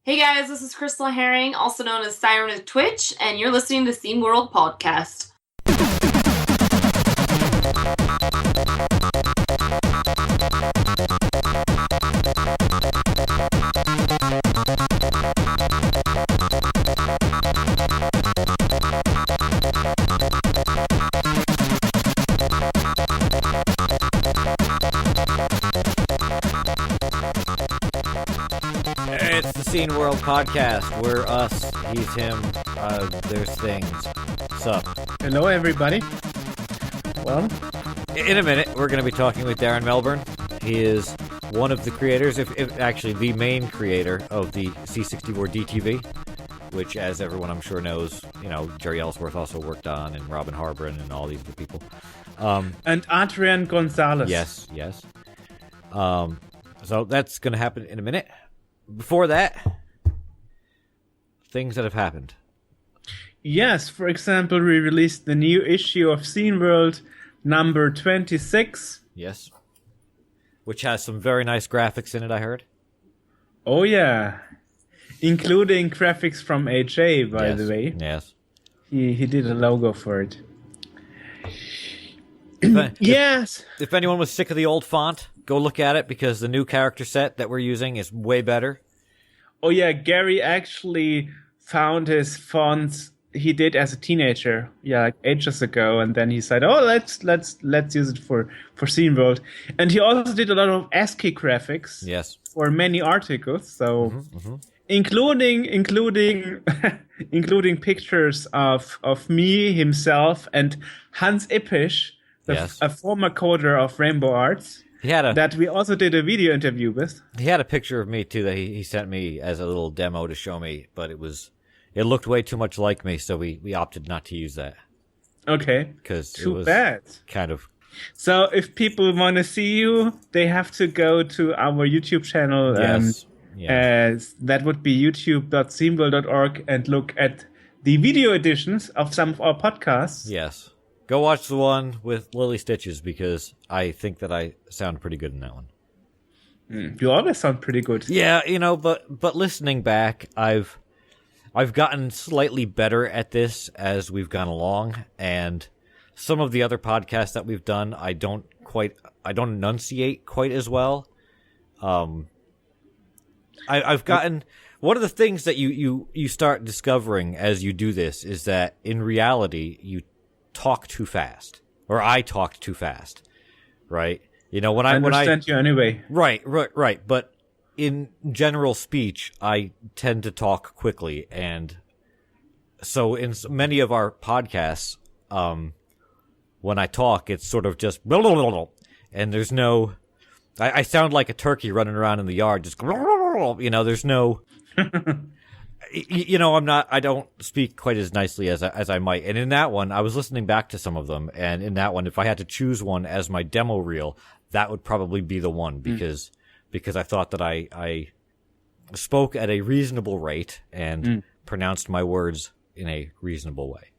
Hey guys, this is Crystal Herring, also known as Siren of Twitch, and you're listening to Scene World Podcast. It's the Scene World Podcast. We're us, he's him, there's things. Sup? Hello, everybody. Well, In a minute, we're going to be talking with Darren Melbourne. He is one of the creators, if actually the main creator of the C64 DTV, which, as everyone I'm sure knows, Jerry Ellsworth also worked on, and Robin Harbin, and all these other people. and Adrian Gonzalez. Yes. So that's going to happen in a minute. Before that, things that have happened. Yes, for example, we released the new issue of Scene World number 26. Yes. Which has some very nice graphics in it, I heard. Oh, yeah. Including graphics from AJ, by the way. Yes. He did a logo for it. Yes. If anyone was sick of the old font, go look at it, because the new character set that we're using is way better. Oh, yeah, Gary actually found his fonts he did as a teenager, like ages ago, and then he said, "Oh, let's use it for Scene World." And he also did a lot of ASCII graphics, Yes, for many articles, so including including pictures of me, himself, and Hans Ippisch, a former coder of Rainbow Arts. That we also did a video interview with. He had a picture of me too that he sent me as a little demo to show me, but it looked way too much like me, so we opted not to use that. Okay. Because too bad. Kind of. So if people want to see you, they have to go to our YouTube channel. Yes. That would be youtube.sceneworld.org and look at the video editions of some of our podcasts. Yes. Go watch the one with Lily Stitches, because I think that I sound pretty good in that one. You always sound pretty good. Yeah, but listening back, I've gotten slightly better at this as we've gone along, and some of the other podcasts that we've done, I don't enunciate quite as well. I've gotten one of the things that you start discovering as you do this is that in reality you talk too fast, or I talked too fast, right? When I understand you anyway. Right. But in general speech, I tend to talk quickly, and so in many of our podcasts, when I talk, it's sort of just blah, blah, blah, blah, and there's no. I sound like a turkey running around in the yard, just blah, blah, blah, there's no. I don't speak quite as nicely as I might. And in that one, I was listening back to some of them, and in that one, if I had to choose one as my demo reel, that would probably be the one, because I thought that I spoke at a reasonable rate and pronounced my words in a reasonable way.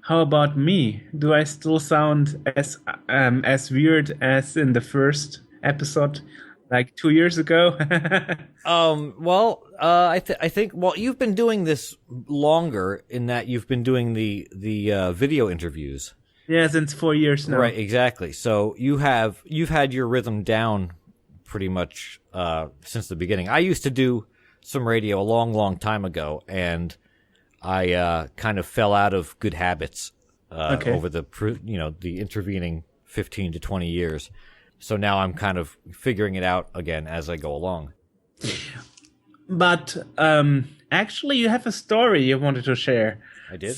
How about me? Do I still sound as weird as in the first episode, like 2 years ago? I think you've been doing this longer, in that you've been doing the video interviews. Yeah, since 4 years now. Right, exactly. So you've had your rhythm down pretty much since the beginning. I used to do some radio a long time ago, and I kind of fell out of good habits over the intervening 15 to 20 years. So now I'm kind of figuring it out again as I go along. But actually, you have a story you wanted to share. I did.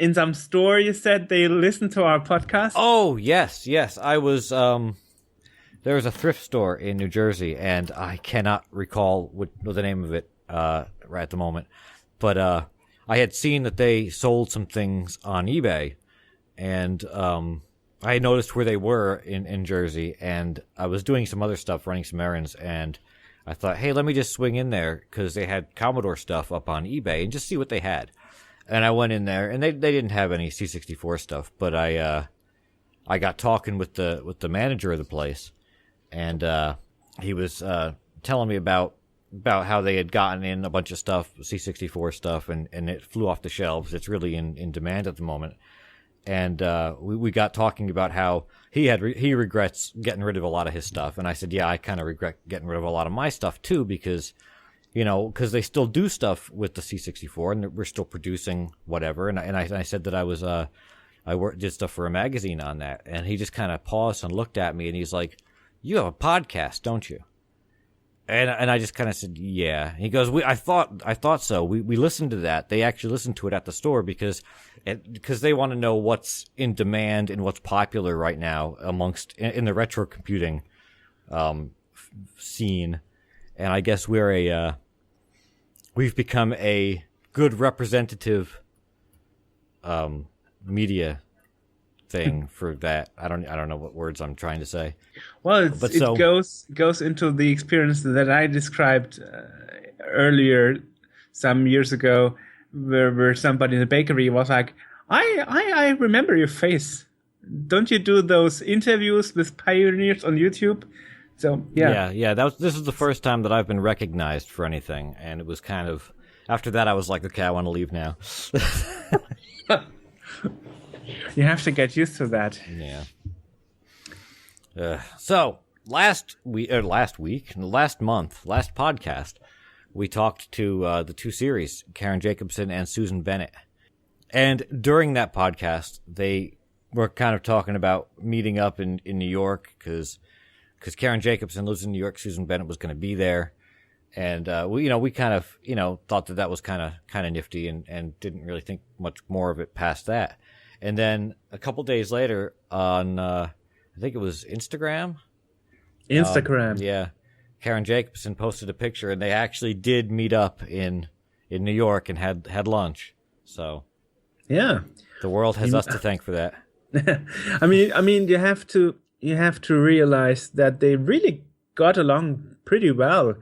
In some story, you said they listened to our podcast. Oh yes. I was there was a thrift store in New Jersey, and I cannot recall what the name of it right at the moment. But I had seen that they sold some things on eBay, and I had noticed where they were in Jersey, and I was doing some other stuff, running some errands, and I thought, hey, let me just swing in there, because they had Commodore stuff up on eBay, and just see what they had. And I went in there, and they didn't have any C64 stuff, but I got talking with the manager of the place, and he was telling me about about how they had gotten in a bunch of stuff, C64 stuff, and it flew off the shelves. It's really in demand at the moment. And we got talking about how he regrets getting rid of a lot of his stuff. And I said, yeah, I kind of regret getting rid of a lot of my stuff too, because they still do stuff with the C64 and we're still producing whatever. And I said that did stuff for a magazine on that. And he just kind of paused and looked at me and he's like, you have a podcast, don't you? And I just kind of said, yeah. He goes, I thought so. We listened to that. They actually listened to it at the store because they want to know what's in demand and what's popular right now in the retro computing scene. And I guess we've become a good representative media thing for that. I don't know what words I'm trying to say. Well, it goes into the experience that I described earlier some years ago, where somebody in the bakery was like, I remember your face. Don't you do those interviews with pioneers on YouTube? So yeah. This is the first time that I've been recognized for anything, and it was kind of after that I was like, okay, I want to leave now. You have to get used to that. Yeah. So last podcast, we talked to the two series, Karen Jacobson and Susan Bennett. And during that podcast, they were kind of talking about meeting up in New York because Karen Jacobson lives in New York. Susan Bennett was going to be there. And we kind of thought that was kind of nifty and didn't really think much more of it past that. And then a couple days later on, I think it was Instagram. Yeah. Karen Jacobson posted a picture, and they actually did meet up in New York and had lunch. So, yeah, the world has us to thank for that. I mean, you have to realize that they really got along pretty well.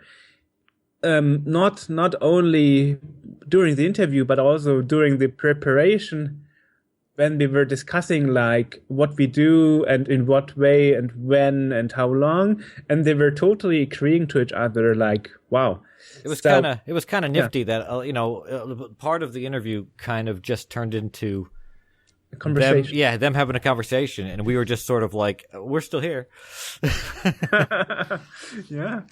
Not only during the interview, but also during the preparation, when we were discussing like what we do and in what way and when and how long, and they were totally agreeing to each other. Like, wow, it was kind of nifty that part of the interview kind of just turned into a conversation. Them having a conversation, and we were just sort of like, we're still here. Yeah.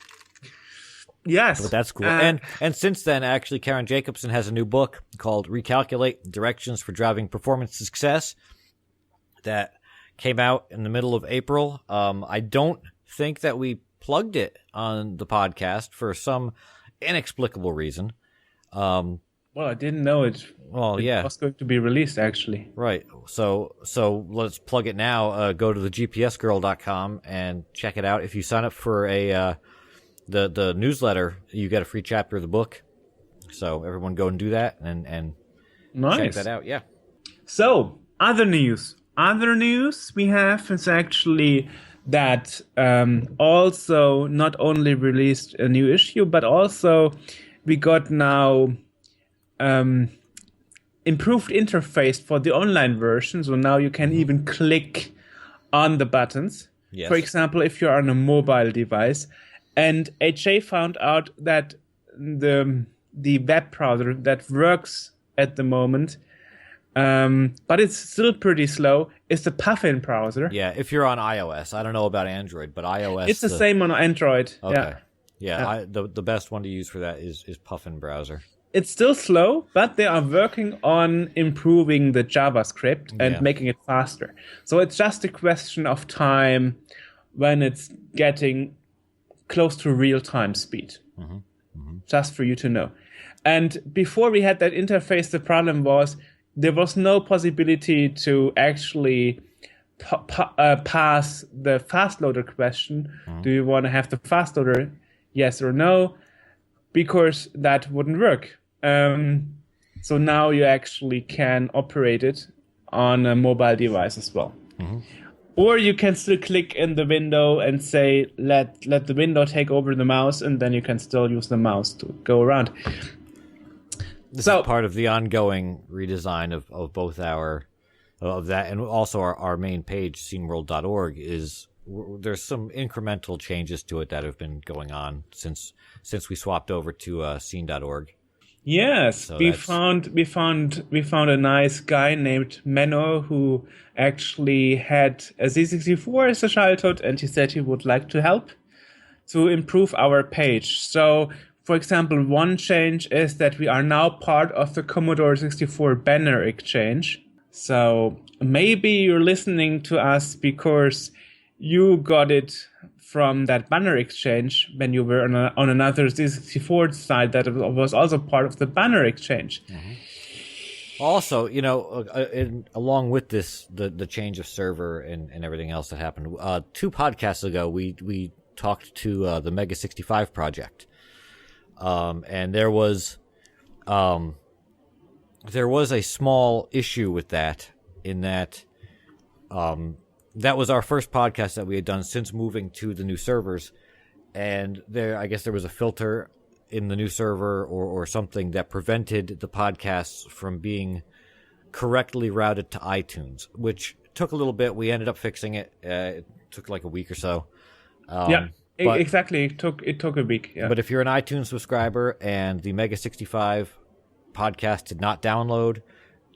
Yes. But that's cool. And since then, actually, Karen Jacobson has a new book called Recalculate: Directions for Driving Performance Success that came out in the middle of April. I don't think that we plugged it on the podcast for some inexplicable reason. Well, I didn't know it. Well, yeah. It was going to be released, actually. Right. So let's plug it now. Go to thegpsgirl.com and check it out. If you sign up for the newsletter, you get a free chapter of the book. So everyone go and do that and nice. Check that out. Yeah. So other news we have is actually that also not only released a new issue, but also we got now improved interface for the online version. So now you can even click on the buttons. Yes. For example, if you're on a mobile device. And HA found out that the web browser that works at the moment, but it's still pretty slow, is the Puffin browser. Yeah, if you're on iOS. I don't know about Android, but iOS... It's the same on Android. Okay. Yeah. The best one to use for that is Puffin browser. It's still slow, but they are working on improving the JavaScript and making it faster. So it's just a question of time when it's getting close to real-time speed, just for you to know. And before we had that interface, the problem was there was no possibility to actually pass the fast loader question. Do you want to have the fast loader, yes or no? Because that wouldn't work. So now you actually can operate it on a mobile device as well. Or you can still click in the window and say, let the window take over the mouse, and then you can still use the mouse to go around. This is part of the ongoing redesign of both of that, and also our main page, sceneworld.org, is there's some incremental changes to it that have been going on since we swapped over to scene.org. Yes, So we found a nice guy named Menno who actually had a C64 as a childhood, and he said he would like to help to improve our page. So, for example, one change is that we are now part of the Commodore 64 banner exchange. So maybe you're listening to us because you got it from that banner exchange when you were on another C64 site that was also part of the banner exchange. Mm-hmm. Also, along with this, the change of server and everything else that happened, 2 podcasts ago, we talked to the Mega 65 project, and there was a small issue with that, in that that was our first podcast that we had done since moving to the new servers, and I guess there was a filter in the new server or something that prevented the podcasts from being correctly routed to iTunes, which took a little bit. We ended up fixing it. It took like a week or so. Exactly. It took a week. Yeah. But if you're an iTunes subscriber and the Mega 65 podcast did not download,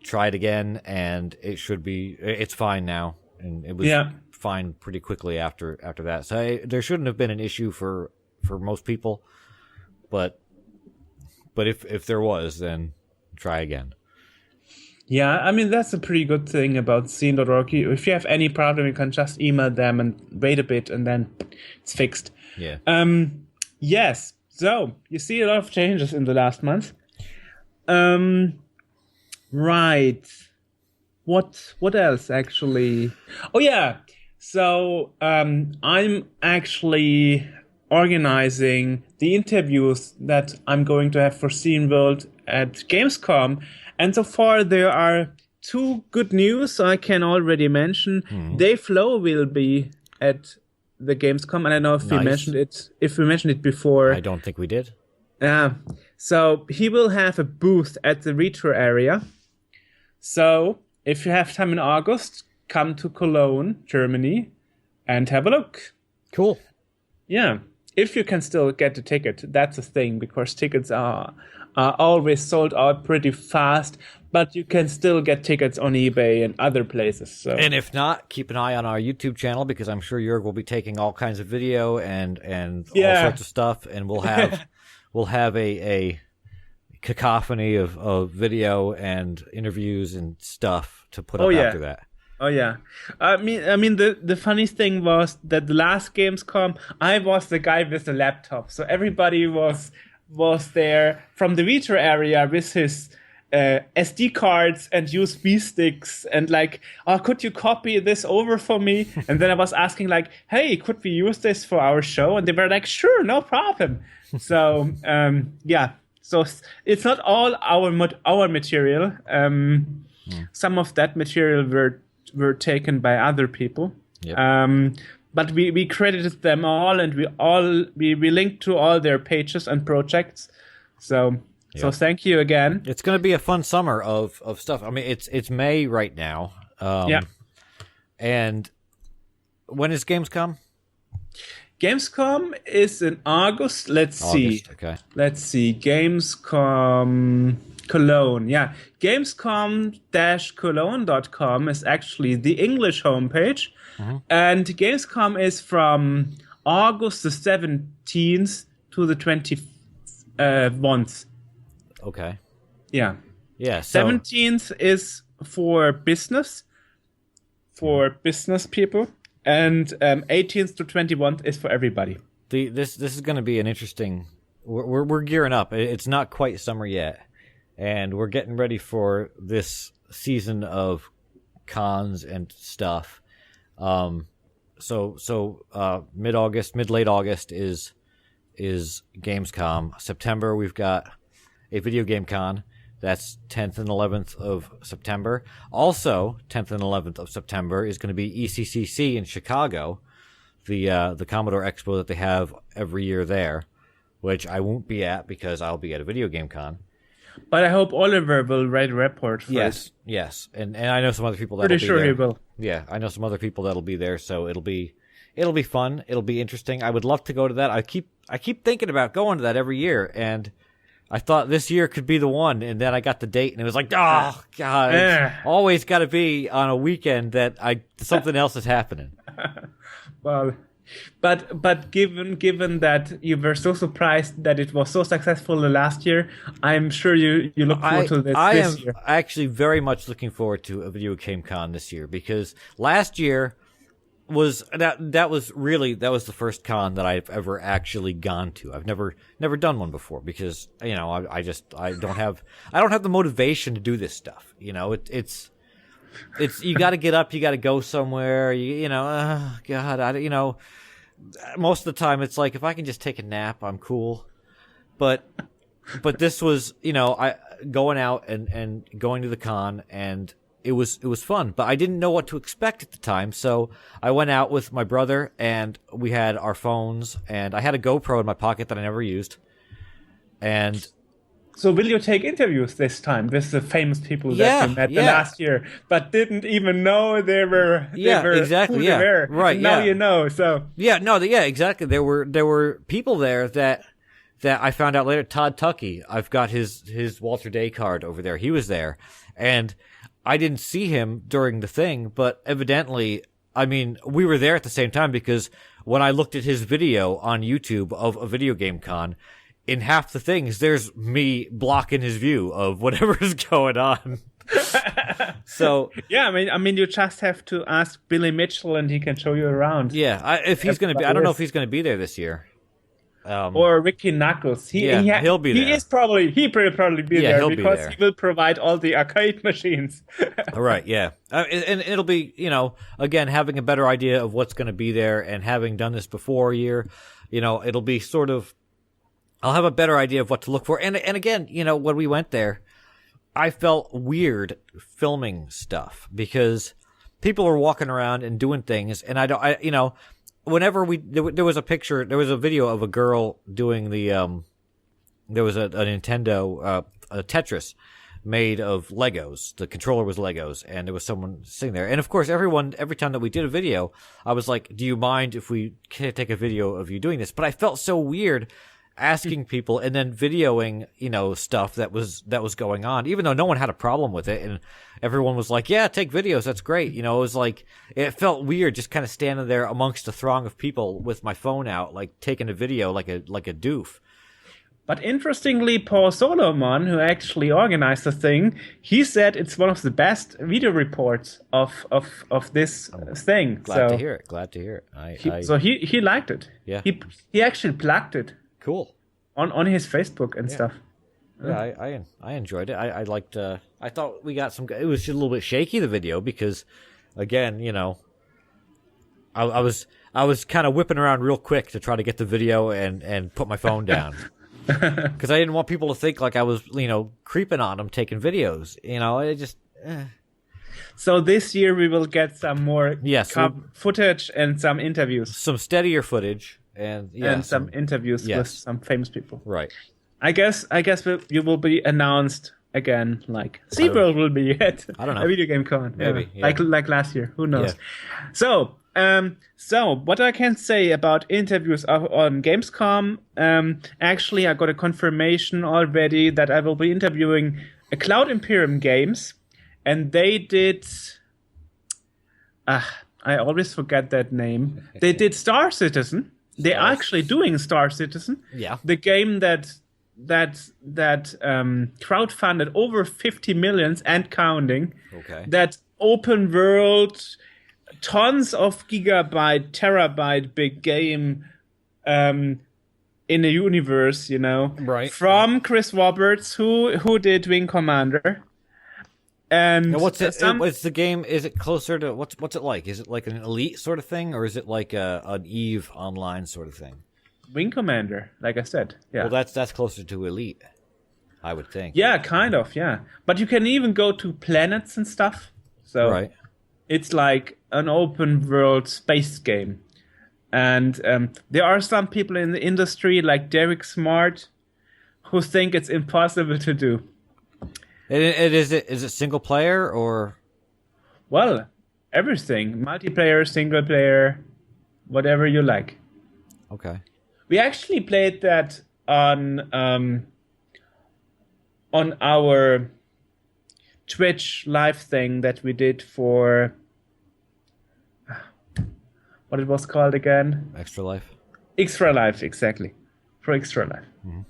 try it again, and it's fine now. And it was fine pretty quickly after that. So there shouldn't have been an issue for most people, but if there was, then try again. Yeah, I mean, that's a pretty good thing about scene.org. If you have any problem, you can just email them and wait a bit, and then it's fixed. Yeah. Yes. So you see a lot of changes in the last month. Right. What else actually? Oh yeah. So I'm actually organizing the interviews that I'm going to have for Scene World at Gamescom, and so far there are 2 good news I can already mention. Dave Lowe will be at the Gamescom, and I don't know if we mentioned it. If we mentioned it before, I don't think we did. So he will have a booth at the retro area. So if you have time in August, come to Cologne, Germany, and have a look. Cool. Yeah, if you can still get a ticket, that's a thing, because tickets are always sold out pretty fast, but you can still get tickets on eBay and other places. So. And if not, keep an eye on our YouTube channel, because I'm sure Joerg will be taking all kinds of video and all sorts of stuff, and we'll have a cacophony of video and interviews and stuff to put up after that. Oh yeah, I mean the funny thing was that the last Gamescom, I was the guy with the laptop, so everybody was there from the retro area with his SD cards and USB sticks, and like, oh, could you copy this over for me? And then I was asking like, hey, could we use this for our show? And they were like, sure, no problem. So yeah. So it's not all our material. Some of that material were taken by other people. Yep. But we credited them all, and we linked to all their pages and projects. So thank you again. It's going to be a fun summer of stuff. I mean, it's May right now. And when is Gamescom? Gamescom is in August. Let's see. Okay. Let's see. Gamescom Cologne. Yeah. Gamescom-cologne.com is actually the English homepage. Mm-hmm. And Gamescom is from August the 17th to the 21st. Okay. Yeah. Yeah. So 17th is for business people. And 18th to 21st is for everybody. This is going to be an interesting. We're gearing up. It's not quite summer yet, and we're getting ready for this season of cons and stuff. So late August is Gamescom. September we've got a video game con. That's 10th and 11th of September. Also, 10th and 11th of September is going to be ECCC in Chicago, the Commodore Expo that they have every year there, which I won't be at because I'll be at a video game con. But I hope Oliver will write a report for it. Yes. And I know some other people that'll be there. Pretty sure he will. Yeah, I know some other people that'll be there, so it'll be it'll be fun. It'll be interesting. I would love to go to that. I keep thinking about going to that every year, and I thought this year could be the one, and then I got the date, and it was like, oh God, it's always got to be on a weekend that something else is happening. Well, but given that you were so surprised that it was so successful the last year, I'm sure you look forward to this year. I am actually very much looking forward to a video game con this year, because last year was the first con that I've ever actually gone to. I've never done one before, because I don't have the motivation to do this stuff. It's you got to get up, you got to go somewhere. God, most of the time it's like, if I can just take a nap, I'm cool. But this was, I going out and going to the con, and it was fun, but I didn't know what to expect at the time. So I went out with my brother, and we had our phones, and I had a GoPro in my pocket that I never used. And so will you take interviews this time with the famous people that you met the last year, but didn't even know they were exactly, who they were? Right. And now you know. So exactly. There were people there that I found out later. Todd Tuckey, I've got his Walter Day card over there. He was there, and I didn't see him during the thing, but evidently, we were there at the same time, because when I looked at his video on YouTube of a video game con, in half the things, there's me blocking his view of whatever's going on. So yeah, you just have to ask Billy Mitchell, and he can show you around. Yeah, if he's going to be, I don't know if he's going to be there this year. Or Ricky Knuckles. He'll be there. He will probably be there, because he will provide all the arcade machines. Right, yeah. And it'll be, again, having a better idea of what's going to be there, and having done this before a year, it'll be sort of, I'll have a better idea of what to look for. And again, when we went there, I felt weird filming stuff, because people were walking around and doing things, and whenever there was a video of a girl doing there was a Nintendo a Tetris made of Legos. The controller was Legos, and there was someone sitting there. And of course, every time that we did a video, I was like, "Do you mind if we take a video of you doing this?" But I felt so weird asking people and then videoing, stuff that was going on, even though no one had a problem with it, and everyone was like, "Yeah, take videos, that's great." It was like, it felt weird just kind of standing there amongst a throng of people with my phone out, like taking a video like a doof. But interestingly, Paul Solomon, who actually organized the thing, he said it's one of the best video reports of this thing. Glad to hear it. So he liked it. Yeah. He actually plugged it. Cool. On his Facebook and stuff. Yeah, I enjoyed it. I liked. I thought we got some. It was just a little bit shaky, the video, because, again, I was kind of whipping around real quick to try to get the video and put my phone down, because I didn't want people to think like I was creeping on them taking videos. It just. So this year we will get some more footage and some interviews, some steadier footage. And some interviews with some famous people. Right. I guess you will be announced again, like SeaWorld will be at a video game con. Maybe. Yeah. Like last year. Who knows? Yeah. So what I can say about interviews on Gamescom, actually I got a confirmation already that I will be interviewing a Cloud Imperium Games, and they did I always forget that name. They did Star Citizen. They're actually doing Star Citizen. Yeah. The game that crowdfunded over 50 million and counting. Okay. That open world, tons of gigabyte, terabyte big game in the universe, Right. From Chris Roberts, who did Wing Commander. And what's it? What's the game? Is it closer to what's it like? Is it like an Elite sort of thing, or is it like an EVE Online sort of thing? Wing Commander, like I said. Yeah. Well, that's closer to Elite, I would think. Yeah, kind of. Yeah, but you can even go to planets and stuff. So right. It's like an open world space game, and there are some people in the industry like Derek Smart who think it's impossible to do. Is it single player or? Well, everything. Multiplayer, single player. whatever you like. Okay. We actually played that on our Twitch live thing that we did for what it was called again? Extra Life. Extra Life, exactly. For Extra Life. Mm-hmm.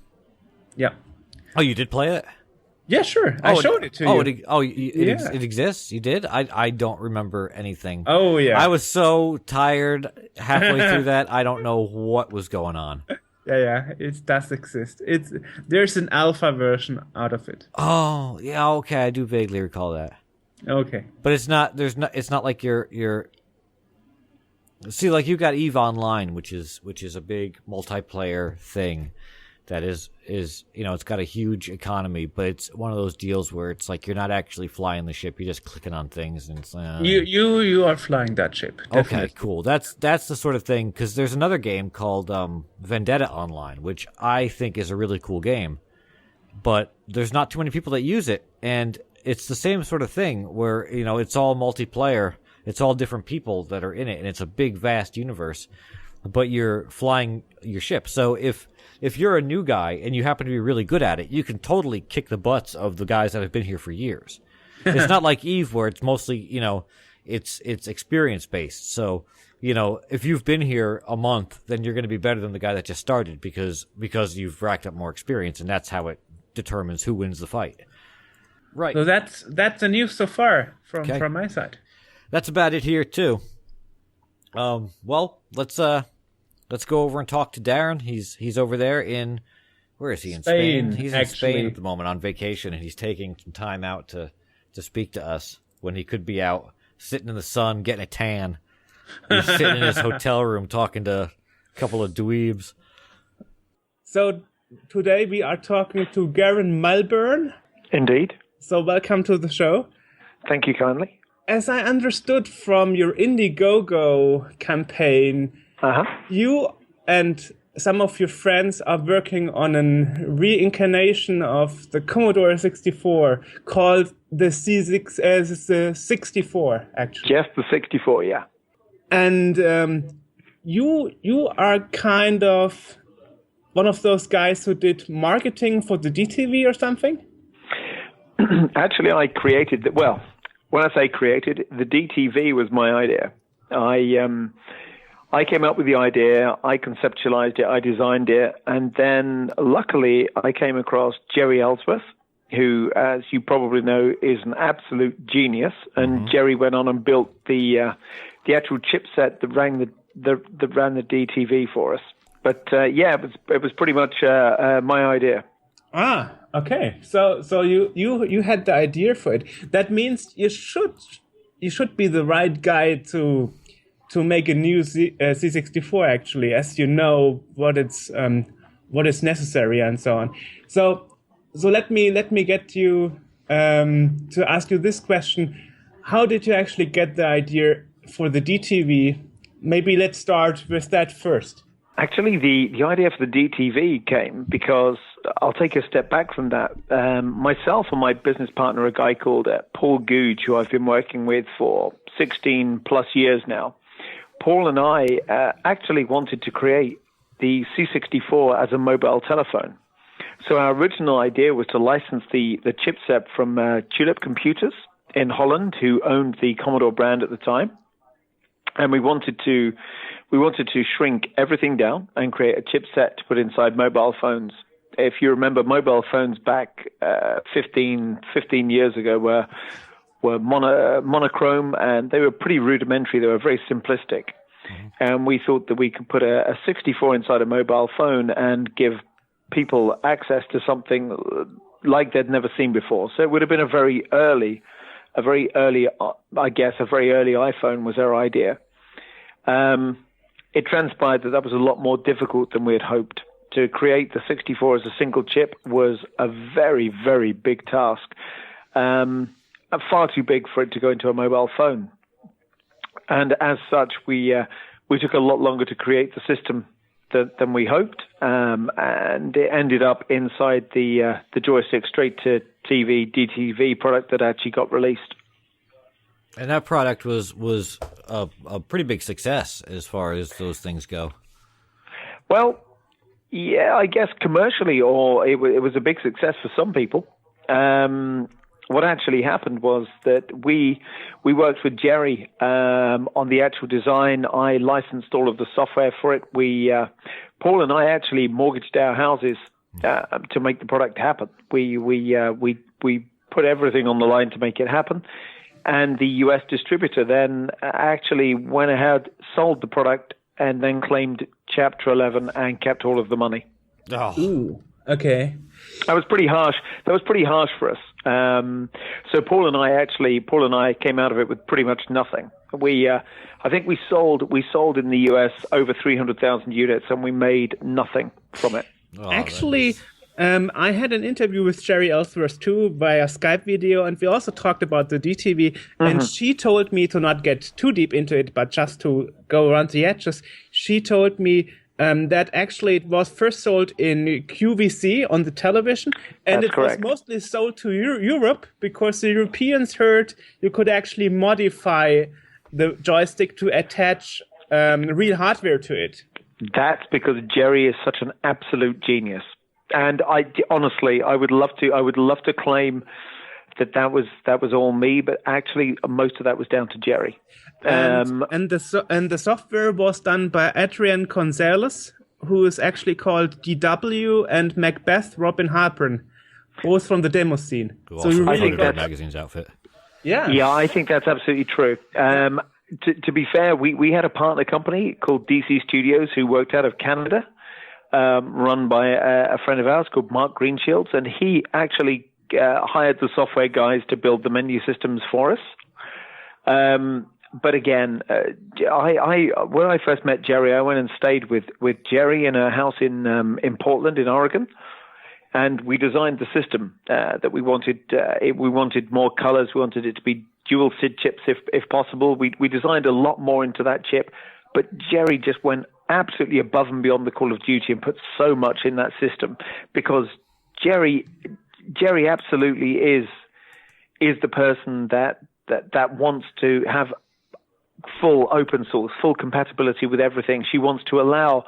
Yeah. Oh, you did play it? Yeah, sure. I showed it to you. It exists? You did? I don't remember anything. Oh, yeah. I was so tired halfway through that, I don't know what was going on. Yeah, it does exist. There's an alpha version out of it. Oh, yeah, okay, I do vaguely recall that. Okay. But it's not like you're see, like you got EVE Online, which is a big multiplayer thing that is it's got a huge economy, but it's one of those deals where it's like you're not actually flying the ship, you're just clicking on things, and it's you are flying that ship. Definitely. Okay, cool. That's the sort of thing, because there's another game called Vendetta Online, which I think is a really cool game, but there's not too many people that use it, and it's the same sort of thing where it's all multiplayer, it's all different people that are in it, and it's a big vast universe, but you're flying your ship. So if you're a new guy and you happen to be really good at it, you can totally kick the butts of the guys that have been here for years. It's not like EVE where it's mostly, it's experience based. So, if you've been here a month, then you're going to be better than the guy that just started because you've racked up more experience, and that's how it determines who wins the fight. Right. So that's the news so far from my side. That's about it here too. Well, let's go over and talk to Darren. He's over there in, where is he? In Spain. He's in Spain at the moment on vacation, and he's taking some time out to speak to us when he could be out sitting in the sun getting a tan. He's sitting in his hotel room talking to a couple of dweebs. So today we are talking to Darren Melbourne. Indeed. So welcome to the show. Thank you kindly. As I understood from your Indiegogo campaign, you and some of your friends are working on a reincarnation of the Commodore 64 called the C64, actually. Yes, the 64, yeah. And you are kind of one of those guys who did marketing for the DTV or something? Actually, I created when I say created, the DTV was my idea. I came up with the idea, I conceptualized it, I designed it, and then luckily I came across Jerry Ellsworth, who, as you probably know, is an absolute genius. And Jerry went on and built the actual chipset that ran the DTV for us. But it was pretty much my idea. Ah, okay. So you had the idea for it. That means you should be the right guy to make a new C64 actually, as you know what is necessary and so on. So let me get you to ask you this question: how did you actually get the idea for the DTV? Maybe let's start with that first. Actually, the idea for the DTV came because I'll take a step back from that. Myself and my business partner, a guy called Paul Googe, who I've been working with for 16 plus years now. Paul and I actually wanted to create the C64 as a mobile telephone. So our original idea was to license the chipset from Tulip Computers in Holland, who owned the Commodore brand at the time. And we wanted to shrink everything down and create a chipset to put inside mobile phones. If you remember, mobile phones back 15 years ago were monochrome, and they were pretty rudimentary. They were very simplistic. And we thought that we could put a 64 inside a mobile phone and give people access to something like they'd never seen before. So it would have been a very early iPhone was our idea. It transpired that was a lot more difficult than we had hoped. To create the 64 as a single chip was a very, very big task. Far too big for it to go into a mobile phone. And as such, we took a lot longer to create the system than we hoped, and it ended up inside the joystick straight to TV DTV product that actually got released. And that product was a pretty big success as far as those things go. Well, yeah, I guess commercially, or it was a big success for some people. What actually happened was that we worked with Jerry on the actual design. I licensed all of the software for it. Paul and I actually mortgaged our houses to make the product happen. We put everything on the line to make it happen. And the US distributor then actually went ahead, sold the product, and then claimed Chapter 11 and kept all of the money. Oh. Ooh, okay. That was pretty harsh. That was pretty harsh for us. So Paul and I came out of it with pretty much nothing. I think we sold in the US over 300,000 units, and we made nothing from it. Oh, Actually, I had an interview with Jerry Ellsworth too via Skype video, and we also talked about the DTV, and she told me to not get too deep into it, but just to go around the edges. She told me that actually it was first sold in QVC on the television, and That's it correct. was mostly sold to Europe because the Europeans heard you could actually modify the joystick to attach real hardware to it. That's because Jerry is such an absolute genius. And honestly, I would love to claim that was all me, but actually most of that was down to Jerry. And the software was done by Adrian Gonzalez, who is actually called DW, and Macbeth Robin Harper, both from the demo scene. So you really got magazine's outfit. Yeah, I think that's absolutely true. To be fair, we had a partner company called DC Studios who worked out of Canada, run by a friend of ours called Mark Greenshields, and he actually hired the software guys to build the menu systems for us. But again, when I first met Jerry, I went and stayed with Jerry in a house in Portland, in Oregon, and we designed the system that we wanted. We wanted more colors. We wanted it to be dual SID chips if possible. We designed a lot more into that chip, but Jerry just went absolutely above and beyond the Call of Duty and put so much in that system, because Jerry absolutely is the person that wants to have full open source, full compatibility with everything. She wants to allow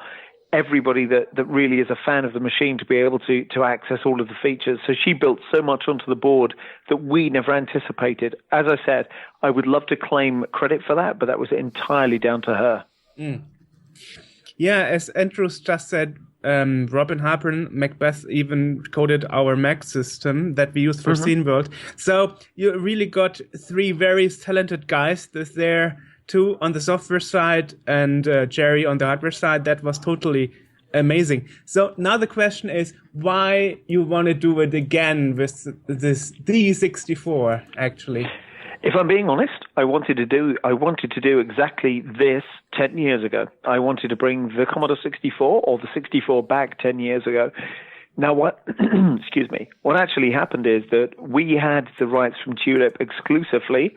everybody that really is a fan of the machine to be able to access all of the features. So she built so much onto the board that we never anticipated. As I said, I would love to claim credit for that, but that was entirely down to her. Mm. Yeah, as Andrews just said, Robin Harper, Macbeth even coded our Mac system that we use for Scene World. So you really got three very talented guys there, two on the software side and Jerry on the hardware side. That was totally amazing. So now the question is, why you want to do it again with this D64, actually? If I'm being honest, I wanted to do exactly this 10 years ago. I wanted to bring the Commodore 64 or the 64 back 10 years ago. Now, excuse me, what actually happened is that we had the rights from Tulip exclusively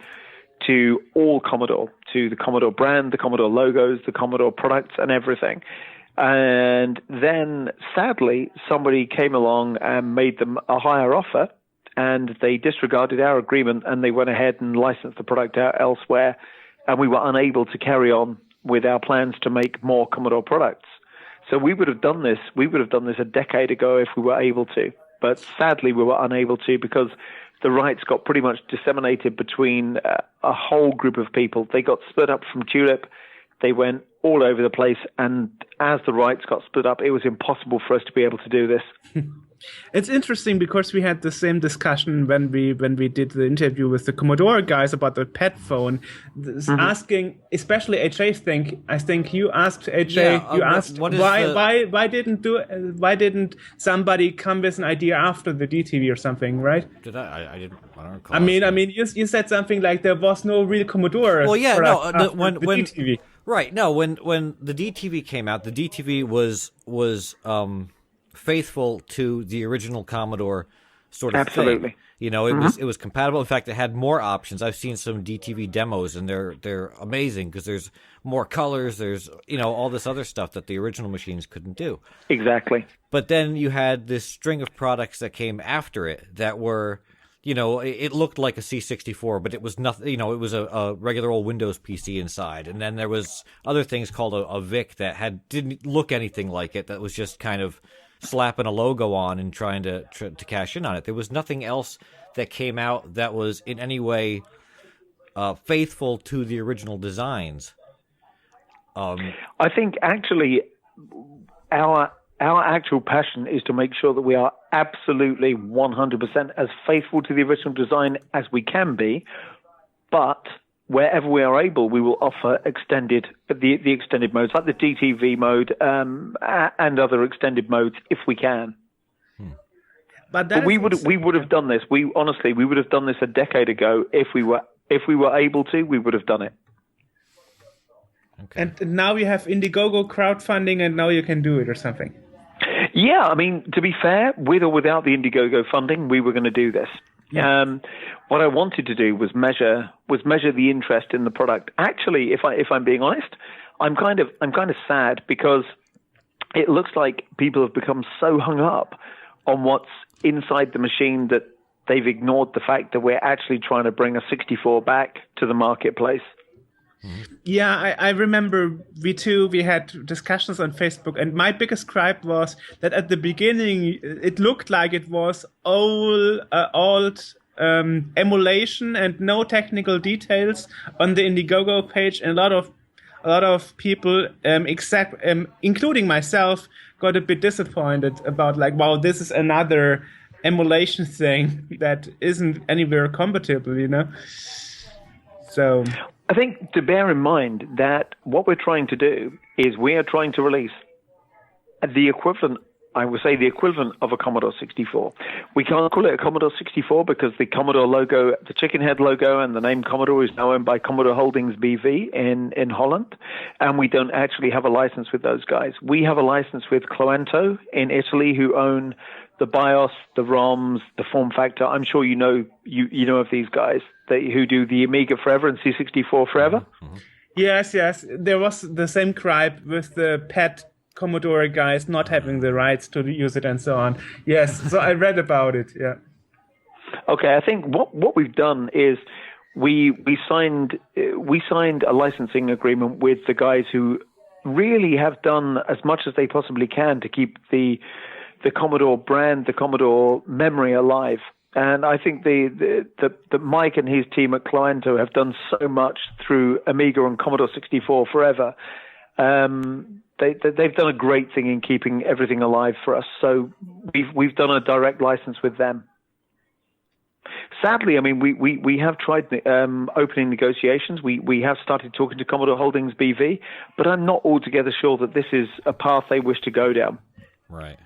to all Commodore, to the Commodore brand, the Commodore logos, the Commodore products, and everything. And then, sadly, somebody came along and made them a higher offer, and they disregarded our agreement, and they went ahead and licensed the product out elsewhere, and we were unable to carry on with our plans to make more Commodore products. So we would have done this a decade ago if we were able to, but sadly we were unable to because the rights got pretty much disseminated between a whole group of people. They got split up from Tulip. They went all over the place, and as the rights got split up, it was impossible for us to be able to do this. It's interesting because we had the same discussion when we did the interview with the Commodore guys about the pet phone, asking, especially AJ. I think you asked AJ. You asked why didn't somebody come with an idea after the DTV or something, right? Did I didn't. I don't recall. I mean, you said something like there was no real Commodore. Well, yeah, when DTV. Right, no, when the DTV came out, the DTV was faithful to the original Commodore sort of Absolutely. thing. You know, it was compatible. In fact, it had more options. I've seen some DTV demos, and they're amazing because there's more colors. There's all this other stuff that the original machines couldn't do. Exactly. But then you had this string of products that came after it that were it looked like a C64, but it was nothing. It was a regular old Windows PC inside, and then there was other things called a VIC that didn't look anything like it. That was just kind of slapping a logo on and trying to cash in on it. There was nothing else that came out that was in any way faithful to the original designs. I think actually our actual passion is to make sure that we are absolutely 100% as faithful to the original design as we can be, but wherever we are able, we will offer the extended modes, like the DTV mode and other extended modes if we can. But we would have done this. We would have done this a decade ago if we were able to. We would have done it. Okay. And now you have Indiegogo crowdfunding, and now you can do it or something. Yeah, I mean, to be fair, with or without the Indiegogo funding, we were going to do this. Yeah. What I wanted to do was measure the interest in the product. Actually, if I'm being honest, I'm kind of sad because it looks like people have become so hung up on what's inside the machine that they've ignored the fact that we're actually trying to bring a 64 back to the marketplace. Yeah, I remember we had discussions on Facebook, and my biggest gripe was that at the beginning it looked like it was old emulation and no technical details on the Indiegogo page, and a lot of people, including myself, got a bit disappointed about wow, this is another emulation thing that isn't anywhere compatible, So I think to bear in mind that what we're trying to do is we are trying to release the equivalent, I would say the equivalent of a Commodore 64. We can't call it a Commodore 64 because the Commodore logo, the chicken head logo and the name Commodore is now owned by Commodore Holdings BV in Holland. And we don't actually have a license with those guys. We have a license with Cloento in Italy, who own the BIOS, the ROMs, the form factor. I'm sure you know of these guys who do the Amiga Forever and C64 Forever. Mm-hmm. Yes. There was the same gripe with the pet Commodore guys not having the rights to use it and so on. Yes, so I read about it. Yeah. Okay, I think what we've done is we signed a licensing agreement with the guys who really have done as much as they possibly can to keep the Commodore brand, the Commodore memory alive. And I think the Mike and his team at Cloento have done so much through Amiga and Commodore 64 Forever. They've done a great thing in keeping everything alive for us. So we've done a direct license with them. Sadly, I mean, we have tried opening negotiations. We have started talking to Commodore Holdings BV, but I'm not altogether sure that this is a path they wish to go down. Right.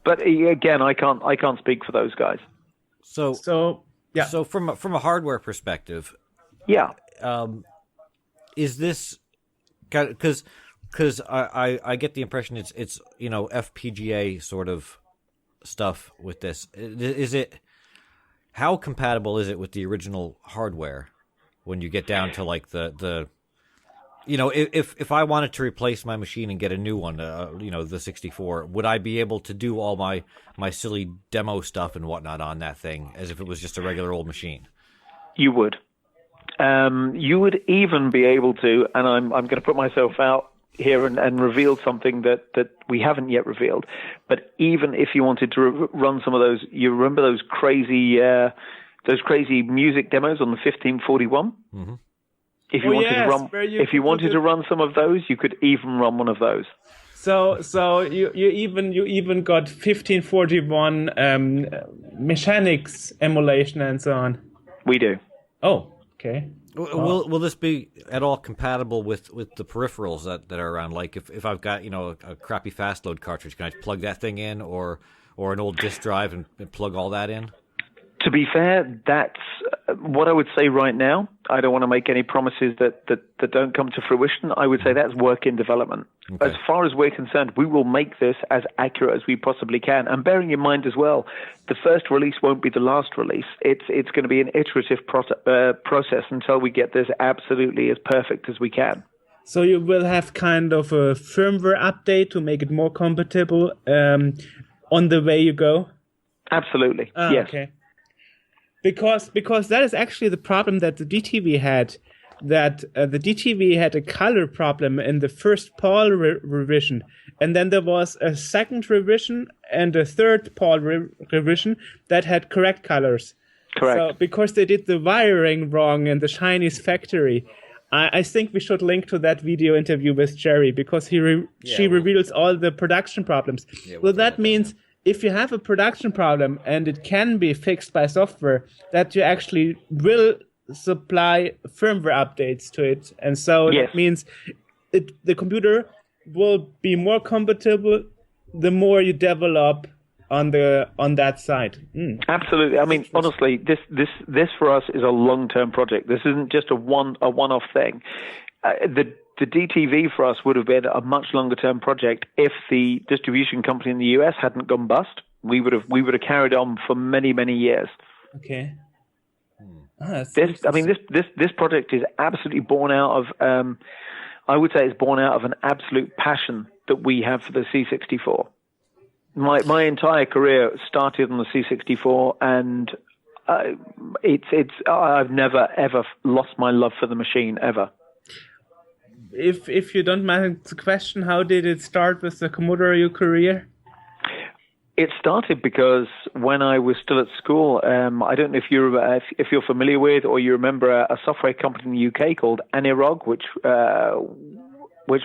But again, I can't speak for those guys. So yeah. So from a hardware perspective, yeah, is this because I get the impression it's FPGA sort of stuff with this. Is it, how compatible is it with the original hardware when you get down to like the if I wanted to replace my machine and get a new one, the 64, would I be able to do all my silly demo stuff and whatnot on that thing as if it was just a regular old machine? You would. You would even be able to, and I'm going to put myself out here and reveal something that we haven't yet revealed. But even if you wanted to run some of those, you remember those crazy music demos on the 1541? Mm-hmm. If you wanted to run some of those, you could even run one of those. So you even got 1541 mechanics emulation and so on. We do. Oh, okay. Will this be at all compatible with the peripherals that are around? Like if I've got a crappy fast load cartridge, can I plug that thing in, or an old disk drive and plug all that in? To be fair, that's what I would say right now. I don't want to make any promises that don't come to fruition. I would say that's work in development. Okay. As far as we're concerned, we will make this as accurate as we possibly can. And bearing in mind as well, the first release won't be the last release. It's going to be an iterative process until we get this absolutely as perfect as we can. So you will have kind of a firmware update to make it more compatible on the way you go? Absolutely, yes. Okay. because that is actually the problem that the DTV had. That the DTV had a color problem in the first PAL revision, and then there was a second revision and a third PAL revision that had correct colors. Correct. So because they did the wiring wrong in the Chinese factory, I think we should link to that video interview with Jerry, because she reveals all the production problems. Well, that means if you have a production problem and it can be fixed by software, that you actually will supply firmware updates to it, and so that means the computer will be more compatible the more you develop on that side. Absolutely. I mean, honestly, this for us is a long-term project. This isn't just a one-off thing. The DTV for us would have been a much longer-term project if the distribution company in the US hadn't gone bust. We would have carried on for many years. Okay. This project is absolutely born out of, I would say it's born out of an absolute passion that we have for the C64. My entire career started on the C64, and I've never ever lost my love for the machine ever. If you don't mind the question, how did it start with the Commodore, your career? It started because when I was still at school, I don't know if you're familiar with or you remember a software company in the UK called Anirog, which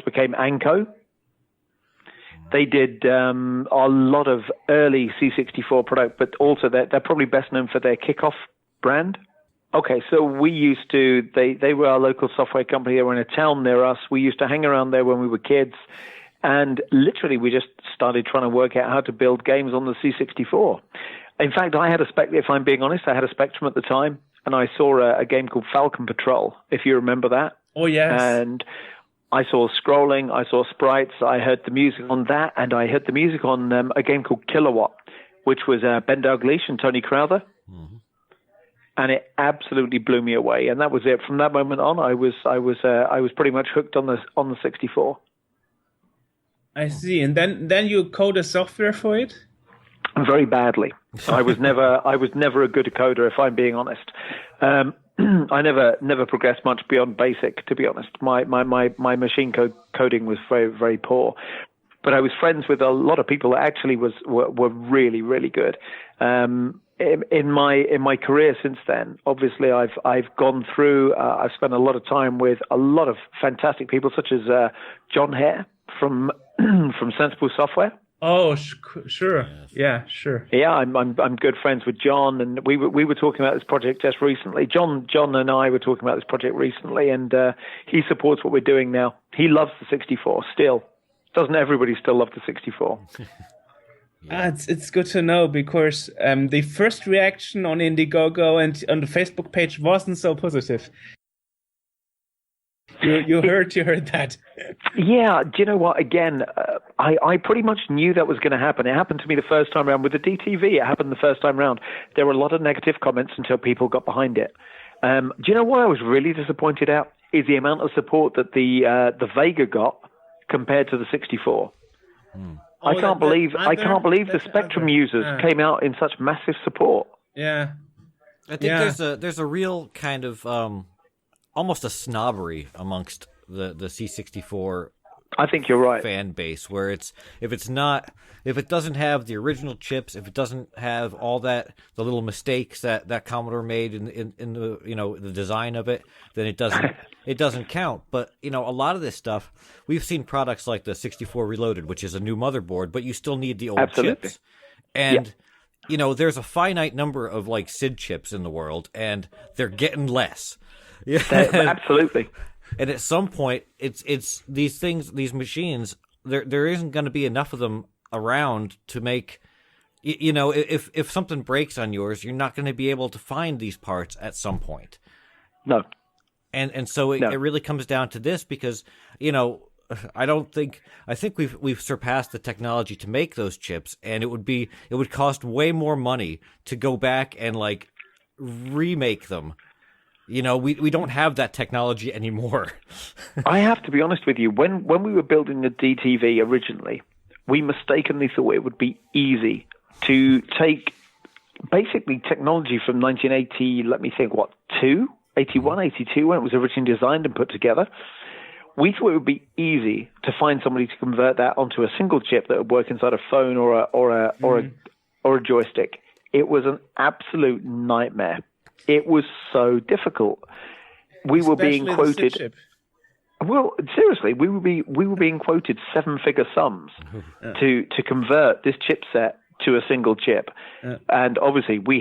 became Anco. They did a lot of early C64 product, but also they're probably best known for their Kickoff brand. Okay, so they were our local software company. They were in a town near us. We used to hang around there when we were kids. And literally, we just started trying to work out how to build games on the C64. In fact, if I'm being honest, I had a Spectrum at the time, and I saw a game called Falcon Patrol, if you remember that. Oh, yes. And I saw scrolling, I saw sprites, I heard the music on that, and I heard the music on a game called Kilowatt, which was Ben Dalglish and Tony Crowther. Mm-hmm. And it absolutely blew me away. And that was it. From that moment on, I was pretty much hooked on the 64. I see. And then you code a software for it? Very badly. I was never a good coder, if I'm being honest. I never progressed much beyond basic, to be honest. My machine coding was very, very poor. But I was friends with a lot of people that actually were really, really good. In my career since then, obviously I've gone through. I've spent a lot of time with a lot of fantastic people, such as John Hare from Sensible Software. Oh, sure. Yeah, sure. Yeah, I'm good friends with John, and we were talking about this project just recently. John and I were talking about this project recently, and he supports what we're doing now. He loves the 64 still. Doesn't everybody still love the 64? It's good to know, because the first reaction on Indiegogo and on the Facebook page wasn't so positive. You heard that. Yeah, do you know what? Again, I pretty much knew that was going to happen. It happened to me the first time around with the DTV. It happened the first time around. There were a lot of negative comments until people got behind it. Do you know what I was really disappointed at? Is the amount of support that the Vega got compared to the 64. I can't believe the Spectrum users came out in such massive support. Yeah, I think there's a real kind of almost a snobbery amongst the C64. I think you're right. Fan base, where if it doesn't have the original chips, if it doesn't have all the little mistakes that Commodore made in the the design of it, then it doesn't count. But a lot of this stuff, we've seen products like the 64 Reloaded, which is a new motherboard, but you still need the old chips. And there's a finite number of like SID chips in the world, and they're getting less. Absolutely. And at some point, it's these machines. There isn't going to be enough of them around to make. If something breaks on yours, you're not going to be able to find these parts at some point. No. And so it really comes down to this, because I think we've surpassed the technology to make those chips, and it would cost way more money to go back and like remake them. We don't have that technology anymore. I have to be honest with you. When we were building the DTV originally, we mistakenly thought it would be easy to take basically technology from 1980, let me think, 81, 82, when it was originally designed and put together. We thought it would be easy to find somebody to convert that onto a single chip that would work inside a phone or a joystick. It was an absolute nightmare. It was so difficult. We were being quoted. Well, seriously, we were being quoted 7-figure sums to convert this chipset to a single chip, and obviously we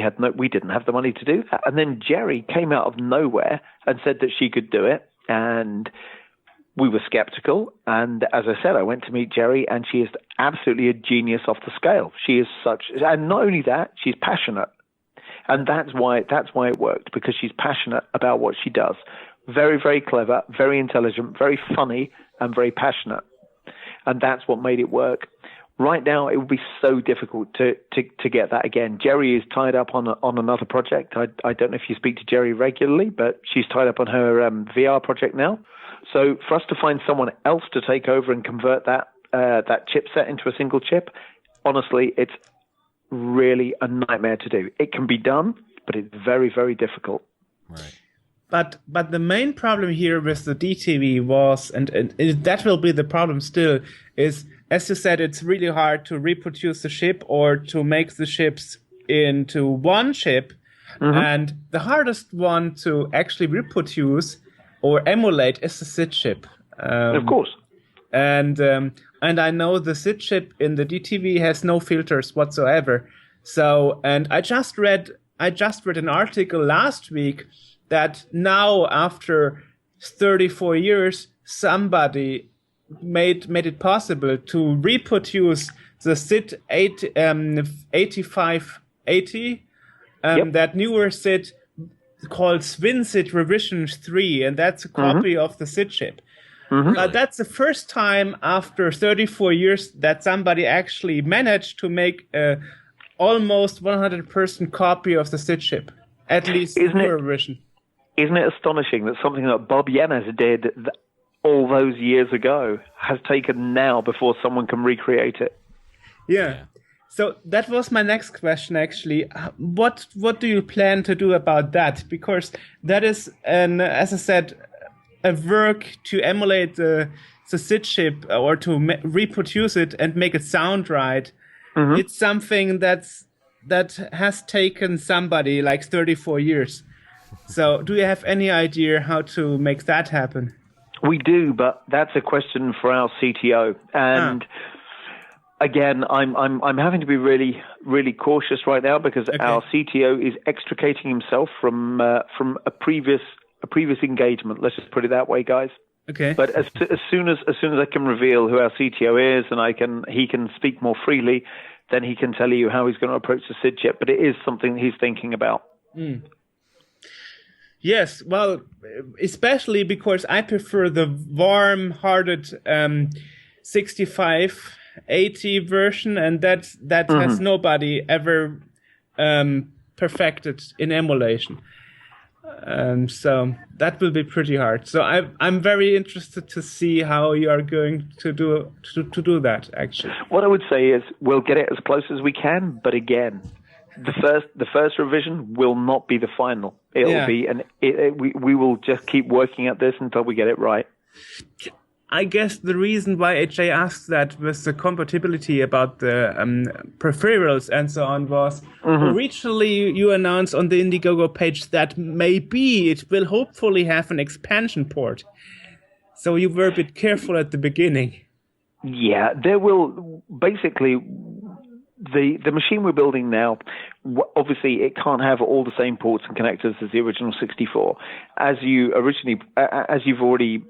didn't have the money to do that. And then Jerry came out of nowhere and said that she could do it, and we were skeptical. And as I said, I went to meet Jerry, and she is absolutely a genius off the scale. She is and not only that, she's passionate, and that's why it worked, because she's passionate about what she does. Very, very clever, very intelligent, very funny, and very passionate, and that's what made it work. Right now, it would be so difficult to get that again. Jerry is tied up on another project. I don't know if you speak to Jerry regularly, but she's tied up on her VR project now. So for us to find someone else to take over and convert that chipset into a single chip, honestly, it's really a nightmare to do. It can be done, but it's very, very difficult. Right. But the main problem here with the DTV was, and that will be the problem still, is, as you said, it's really hard to reproduce the chip or to make the chips into one chip. Mm-hmm. And the hardest one to actually reproduce or emulate is the SID chip. Of course. And I know the SID chip in the DTV has no filters whatsoever. So, and I just read an article last week that now, after 34 years, somebody made it possible to reproduce the SID 8580, that newer SID called SwinSID Revision 3, and that's a copy of the SID chip. Mm-hmm. That's the first time after 34 years that somebody actually managed to make a almost 100% copy of the SID chip, at least newer version. Isn't it astonishing that something that Bob Yanez did all those years ago has taken now before someone can recreate it? Yeah. So that was my next question, actually. What do you plan to do about that? Because that is, as I said, a work to emulate the SID chip or to reproduce it and make it sound right. Mm-hmm. It's something that has taken somebody like 34 years. So do you have any idea how to make that happen? We do, but that's a question for our CTO. And again, I'm having to be really, really cautious right now because our CTO is extricating himself from a previous engagement. Let's just put it that way, guys. Okay. But as soon as I can reveal who our CTO is and he can speak more freely, then he can tell you how he's going to approach the SID chip. But it is something he's thinking about. Mm. Yes, well, especially because I prefer the warm-hearted 6580 version, and that has nobody ever perfected in emulation. So that will be pretty hard. So I'm very interested to see how you are going to do that. Actually, what I would say is we'll get it as close as we can, but again, the first revision will not be the final. It'll be, and we will just keep working at this until we get it right. I guess the reason why AJ asked that with the compatibility about the peripherals and so on was originally you announced on the Indiegogo page that maybe it will hopefully have an expansion port. So you were a bit careful at the beginning. Yeah, there will basically. The machine we're building now, obviously, it can't have all the same ports and connectors as the original 64. As you've already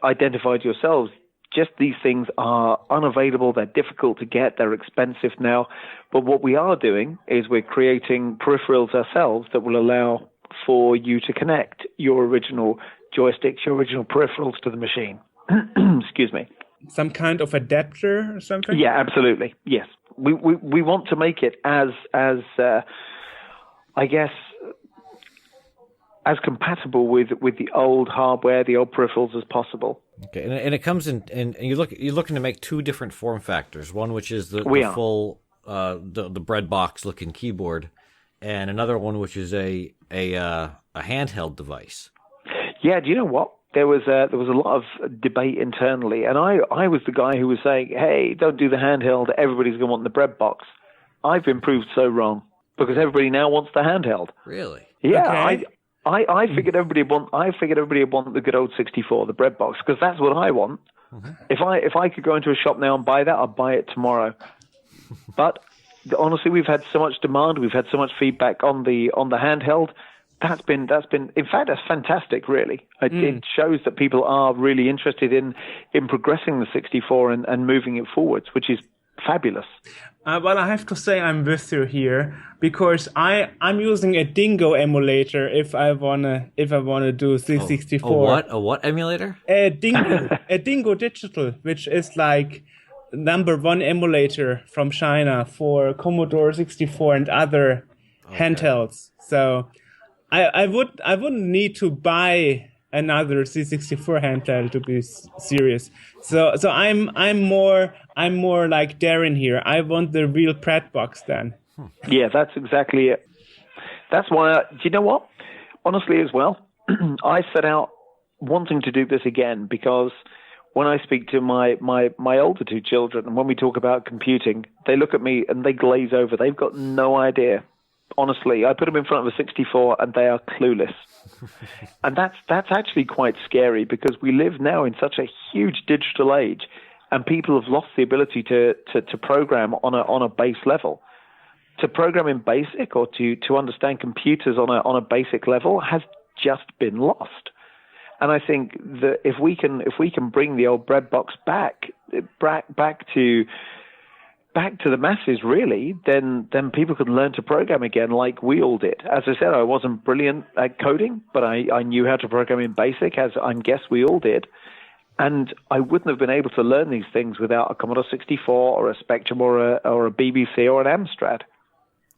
identified yourselves, just these things are unavailable. They're difficult to get. They're expensive now. But what we are doing is we're creating peripherals ourselves that will allow for you to connect your original joysticks, your original peripherals to the machine. Excuse me. Some kind of adapter or something? Yeah, absolutely. Yes. We want to make it as I guess as compatible with the old hardware, the old peripherals as possible. Okay, and it comes in, and you're looking to make two different form factors. One which is the full the bread box looking keyboard, and another one which is a handheld device. Yeah, do you know what? There was a lot of debate internally, and I was the guy who was saying, "Hey, don't do the handheld. Everybody's going to want the bread box." I've been proved so wrong because everybody now wants the handheld. Really? Yeah, Okay. I figured everybody would want the good old 64, the bread box, because that's what I want. Mm-hmm. If I could go into a shop now and buy that, I'd buy it tomorrow. But honestly, we've had so much demand, we've had so much feedback on the handheld. That's been in fact, that's fantastic. Really, it shows that people are really interested in progressing the 64 and moving it forwards, which is fabulous. Well, I have to say I'm with you here because I'm using a Dingo emulator if I wanna do C64. A what emulator? A Dingo Digital, which is like #1 emulator from China for Commodore 64 and other handhelds. So I wouldn't need to buy another C64 handheld to be serious. So I'm more like Darren here. I want the real bread box then. Yeah, that's exactly it. That's why. Do you know what? Honestly, as well, I set out wanting to do this again because when I speak to my older two children, and when we talk about computing, they look at me and they glaze over. They've got no idea. Honestly, I put them in front of a 64 and they are clueless. And that's actually quite scary because we live now in such a huge digital age and people have lost the ability to program on a base level. To program in BASIC or to understand computers on a basic level has just been lost. And I think that if we can bring the old bread box back to the masses, really, then people could learn to program again like we all did. As I said, I wasn't brilliant at coding, but I knew how to program in BASIC, as I guess we all did. And I wouldn't have been able to learn these things without a Commodore 64 or a Spectrum or a BBC or an Amstrad.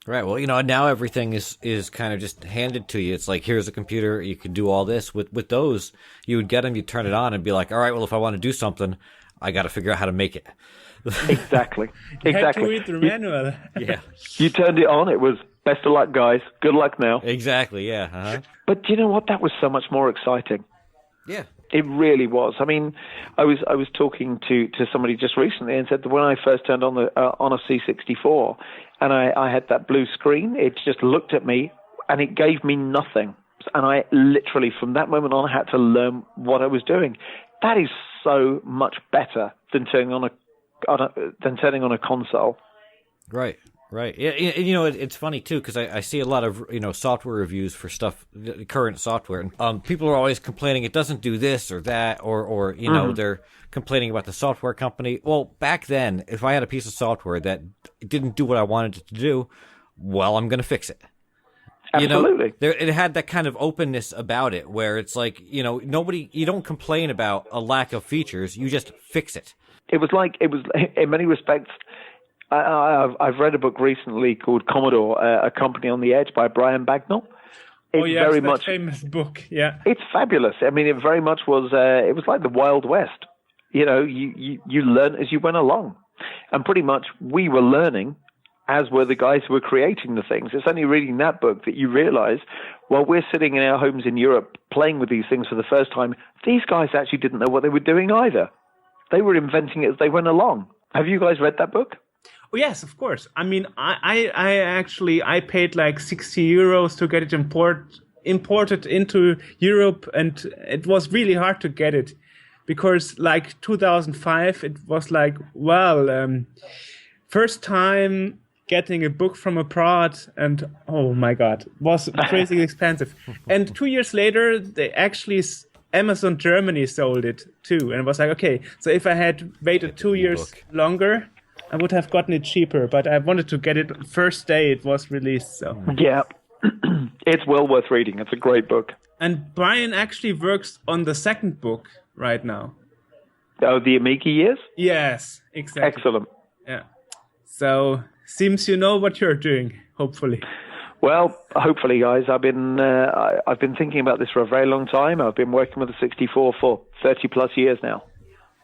Right. Well, now everything is kind of just handed to you. It's like, here's a computer, you can do all this. With those, you would get them, you turn it on and be like, all right, well, if I want to do something, I got to figure out how to make it. Exactly. You had to read the manual. Yeah. You turned it on, it was best of luck, guys. Good luck now. Exactly, yeah. Uh-huh. But do you know what? That was so much more exciting. Yeah. It really was. I mean, I was talking to somebody just recently and said that when I first turned on a C64 and I had that blue screen, it just looked at me and it gave me nothing. And I literally, from that moment on, had to learn what I was doing. That is so much better than turning on a console. Right. Yeah, it's funny too because I see a lot of software reviews for stuff, current software, and people are always complaining it doesn't do this or that, or they're complaining about the software company. Well, back then, if I had a piece of software that didn't do what I wanted it to do, well, I'm going to fix it. Absolutely. It had that kind of openness about it where it's like, you don't complain about a lack of features, you just fix it. It was in many respects. I've read a book recently called Commodore, A Company on the Edge by Brian Bagnall. It's very much famous book. Yeah, it's fabulous. I mean, it very much was. It was like the Wild West. You learn as you went along, and pretty much we were learning as were the guys who were creating the things. It's only reading that book that you realize, while we're sitting in our homes in Europe playing with these things for the first time, these guys actually didn't know what they were doing either. They were inventing it as they went along. Have you guys read that book? Oh, yes, of course. I mean, I paid like 60 euros to get it imported into Europe, and it was really hard to get it because like 2005, it was like, first time getting a book from abroad, and oh my God, it was crazy expensive. And 2 years later, Amazon Germany sold it too, and it was like, okay, so if I had waited 2 years longer, I would have gotten it cheaper, but I wanted to get it first day it was released. So yeah, it's well worth reading. It's a great book. And Brian actually works on the second book right now. Oh, the Amiga years? Yes, exactly. Excellent. Yeah. So seems you know what you're doing. Hopefully. Well, hopefully, guys. I've been thinking about this for a very long time. I've been working with the 64 for 30 plus years now.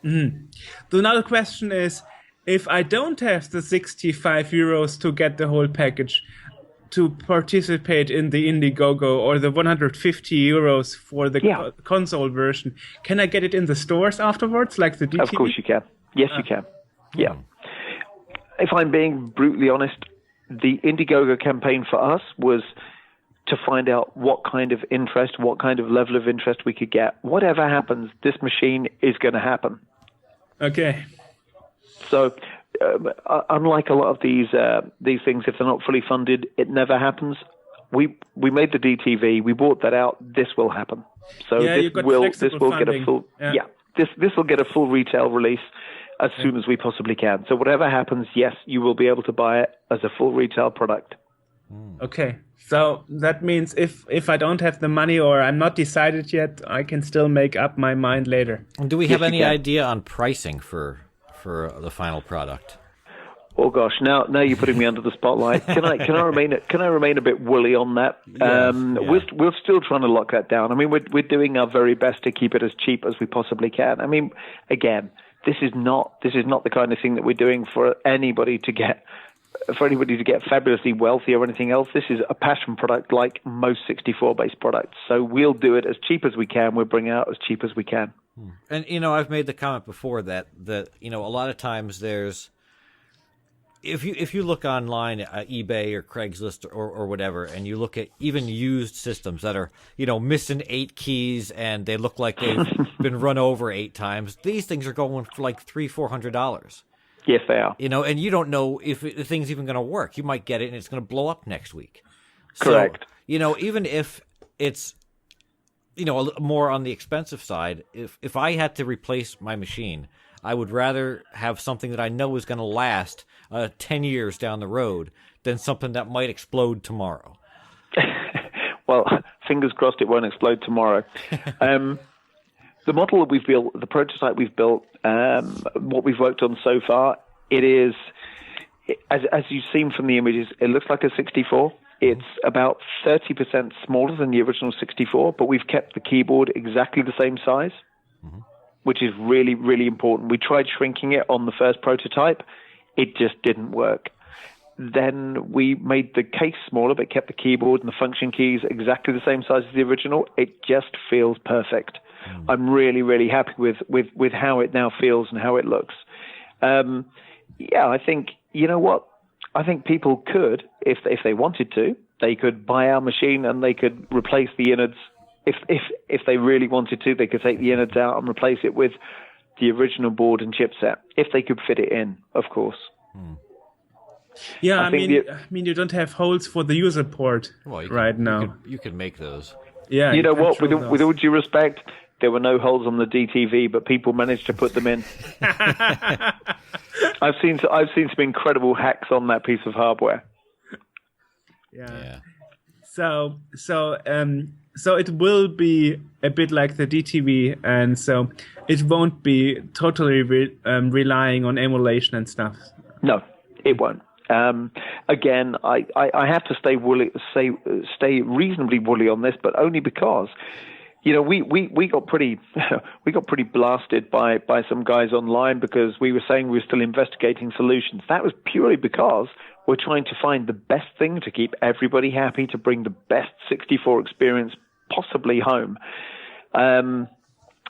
Mm-hmm. So now the question is, if I don't have the 65 euros to get the whole package, to participate in the Indiegogo or the 150 euros for the console version, can I get it in the stores afterwards, like the DTV? Of course you can. Yes, you can. Yeah. If I'm being brutally honest, the Indiegogo campaign for us was to find out what kind of interest, what kind of level of interest we could get. Whatever happens, this machine is going to happen. Okay. So, unlike a lot of these things, if they're not fully funded, it never happens. We made the DTV, we bought that out. This will happen. So this will get a full this will get a full retail release as soon as we possibly can. So whatever happens, yes, you will be able to buy it as a full retail product. Okay. So that means if I don't have the money or I'm not decided yet, I can still make up my mind later. Do we have any idea on pricing for the final product? Oh gosh, now you're putting me under the spotlight. Can I remain a bit woolly on that? We're still trying to lock that down. I mean, we're doing our very best to keep it as cheap as we possibly can. I mean, again, this is not the kind of thing that we're doing for anybody to get fabulously wealthy or anything else. This is a passion product like most 64-based products. So we'll do it as cheap as we can. We'll bring it out as cheap as we can. And, I've made the comment before that a lot of times there's, if you look online at eBay or Craigslist or whatever, and you look at even used systems that are, missing 8 keys and they look like they've been run over 8 times, these things are going for like $300-400. Yes, they are. And you don't know if the thing's even going to work. You might get it and it's going to blow up next week. Correct. So, even if it's, more on the expensive side, if I had to replace my machine, I would rather have something that I know is going to last 10 years down the road than something that might explode tomorrow. Well, fingers crossed it won't explode tomorrow. The model that we've built, the prototype we've built, what we've worked on so far, it is, as you've seen from the images, it looks like a 64. It's about 30% smaller than the original 64, but we've kept the keyboard exactly the same size, which is really, really important. We tried shrinking it on the first prototype. It just didn't work. Then we made the case smaller, but kept the keyboard and the function keys exactly the same size as the original. It just feels perfect. I'm really, really happy with how it now feels and how it looks. I think, you know what? I think people could, if they wanted to, they could buy our machine and they could replace the innards. If they really wanted to, they could take the innards out and replace it with the original board and chipset, if they could fit it in, of course. Yeah, I mean, you don't have holes for the user port now. You can make those. Yeah, you know what? With all due respect, there were no holes on the DTV, but people managed to put them in. I've seen some incredible hacks on that piece of hardware. Yeah. So it will be a bit like the DTV, and so it won't be totally relying on emulation and stuff. No, it won't. Again, I have to stay reasonably woolly on this, but only because, we got pretty blasted by some guys online because we were saying we were still investigating solutions. That was purely because we're trying to find the best thing to keep everybody happy, to bring the best 64 experience possibly home.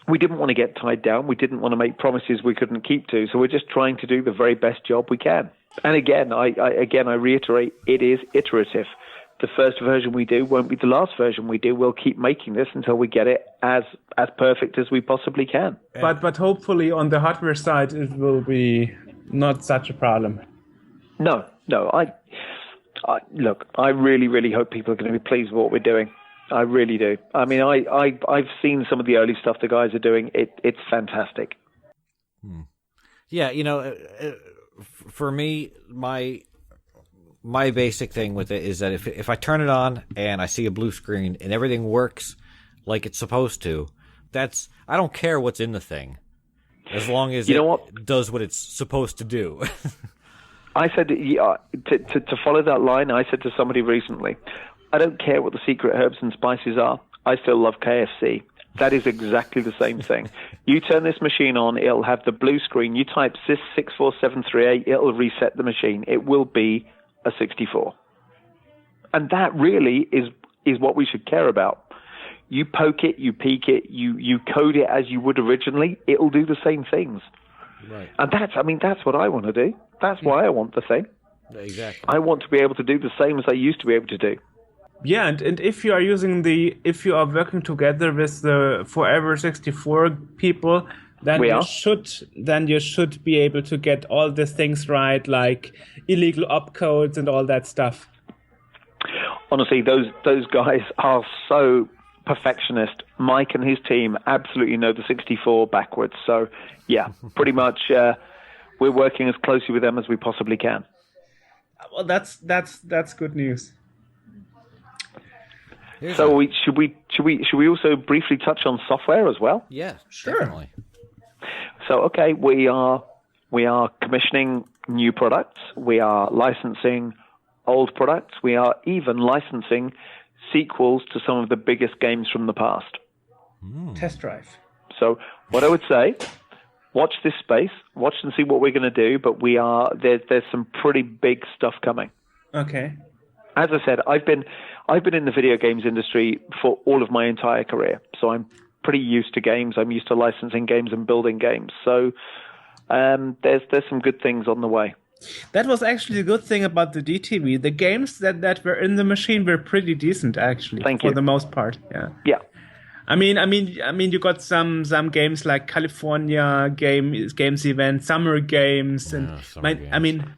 We didn't want to get tied down. We didn't want to make promises we couldn't keep to. So we're just trying to do the very best job we can. And again, I reiterate, it is iterative. The first version we do won't be the last version we do. We'll keep making this until we get it as perfect as we possibly can. But hopefully on the hardware side, it will be not such a problem. No. Look, I really, really hope people are going to be pleased with what we're doing. I really do. I mean, I've seen some of the early stuff the guys are doing. It's fantastic. Yeah, for me, my basic thing with it is that if I turn it on and I see a blue screen and everything works like it's supposed to, I don't care what's in the thing, as long as it does what it's supposed to do. I said to follow that line. I said to somebody recently, I don't care what the secret herbs and spices are. I still love KFC. That is exactly the same thing. You turn this machine on, it'll have the blue screen. You type sys64738, it'll reset the machine. It will be a 64. And that really is what we should care about. You poke it, you peek it, you code it as you would originally, it'll do the same things. Right. And that's what I want to do. That's why I want the thing. Exactly. I want to be able to do the same as I used to be able to do. Yeah, and if you are if you are working together with the Forever 64 people, then you should be able to get all the things right, like illegal opcodes and all that stuff. Honestly, those guys are so perfectionist. Mike and his team absolutely know the 64 backwards. So, yeah, pretty much we're working as closely with them as we possibly can. Well, that's good news. So should we also briefly touch on software as well? Yeah, sure. Definitely. So okay, we are commissioning new products. We are licensing old products. We are even licensing sequels to some of the biggest games from the past. Test drive. So what I would say, watch this space, watch and see what we're going to do. But there's some pretty big stuff coming. Okay. As I said, I've been in the video games industry for all of my entire career, so I'm pretty used to games. I'm used to licensing games and building games. So there's some good things on the way. That was actually the good thing about the DTV. The games that were in the machine were pretty decent, actually. Thank you. For the most part, yeah. Yeah. I mean, you got some games like California games event, summer games, and games. I mean.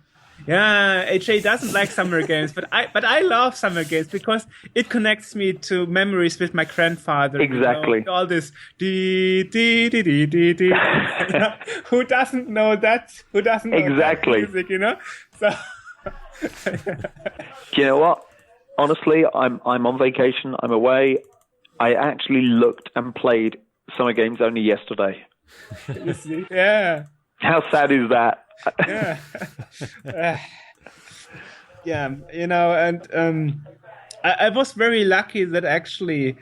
Yeah, HA doesn't like summer games, but I love summer games because it connects me to memories with my grandfather. Exactly. You know, all this dee dee dee dee dee dee. Who doesn't know that? Who doesn't know exactly that music? You know. So. You know what? Honestly, I'm on vacation. I'm away. I actually looked and played summer games only yesterday. You see? Yeah. How sad is that? Yeah. Yeah, you know, and I was very lucky that actually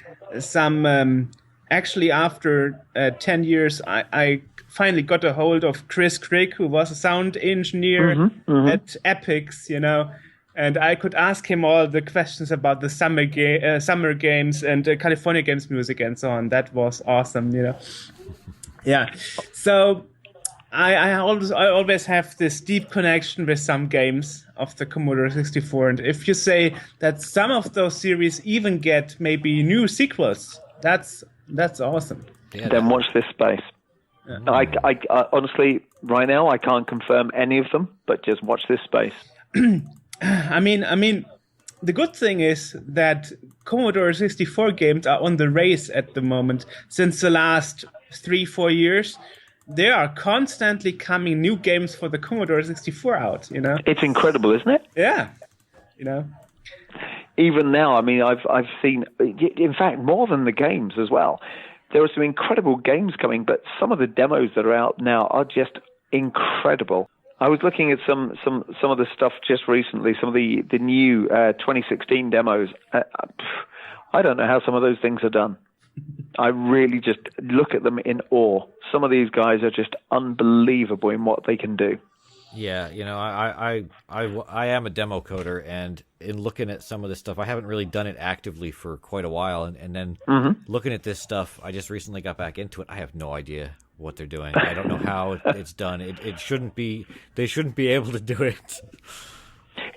after 10 years I finally got a hold of Chris Crick, who was a sound engineer at Epix, you know, and I could ask him all the questions about the summer games and California games music and so on. That was awesome, you know. Yeah, so I always have this deep connection with some games of the Commodore 64, and if you say that some of those series even get maybe new sequels, that's awesome. Yeah, then watch this space. Yeah. I honestly, right now, I can't confirm any of them, but just watch this space. I mean, the good thing is that Commodore 64 games are on the race at the moment. Since the last 3-4 years, there are constantly coming new games for the Commodore 64 out, you know? It's incredible, isn't it? Yeah. You know? Even now, I mean, I've seen, in fact, more than the games as well. There are some incredible games coming, but some of the demos that are out now are just incredible. I was looking at some of the stuff just recently, some of the new 2016 demos. I don't know how some of those things are done. I really just look at them in awe. Some of these guys are just unbelievable in what they can do. Yeah, you know, I am a demo coder, and in looking at some of this stuff, I haven't really done it actively for quite a while, and then looking at this stuff, I just recently got back into it. I have no idea what they're doing. I don't know how it's done. It shouldn't be. They shouldn't be able to do it.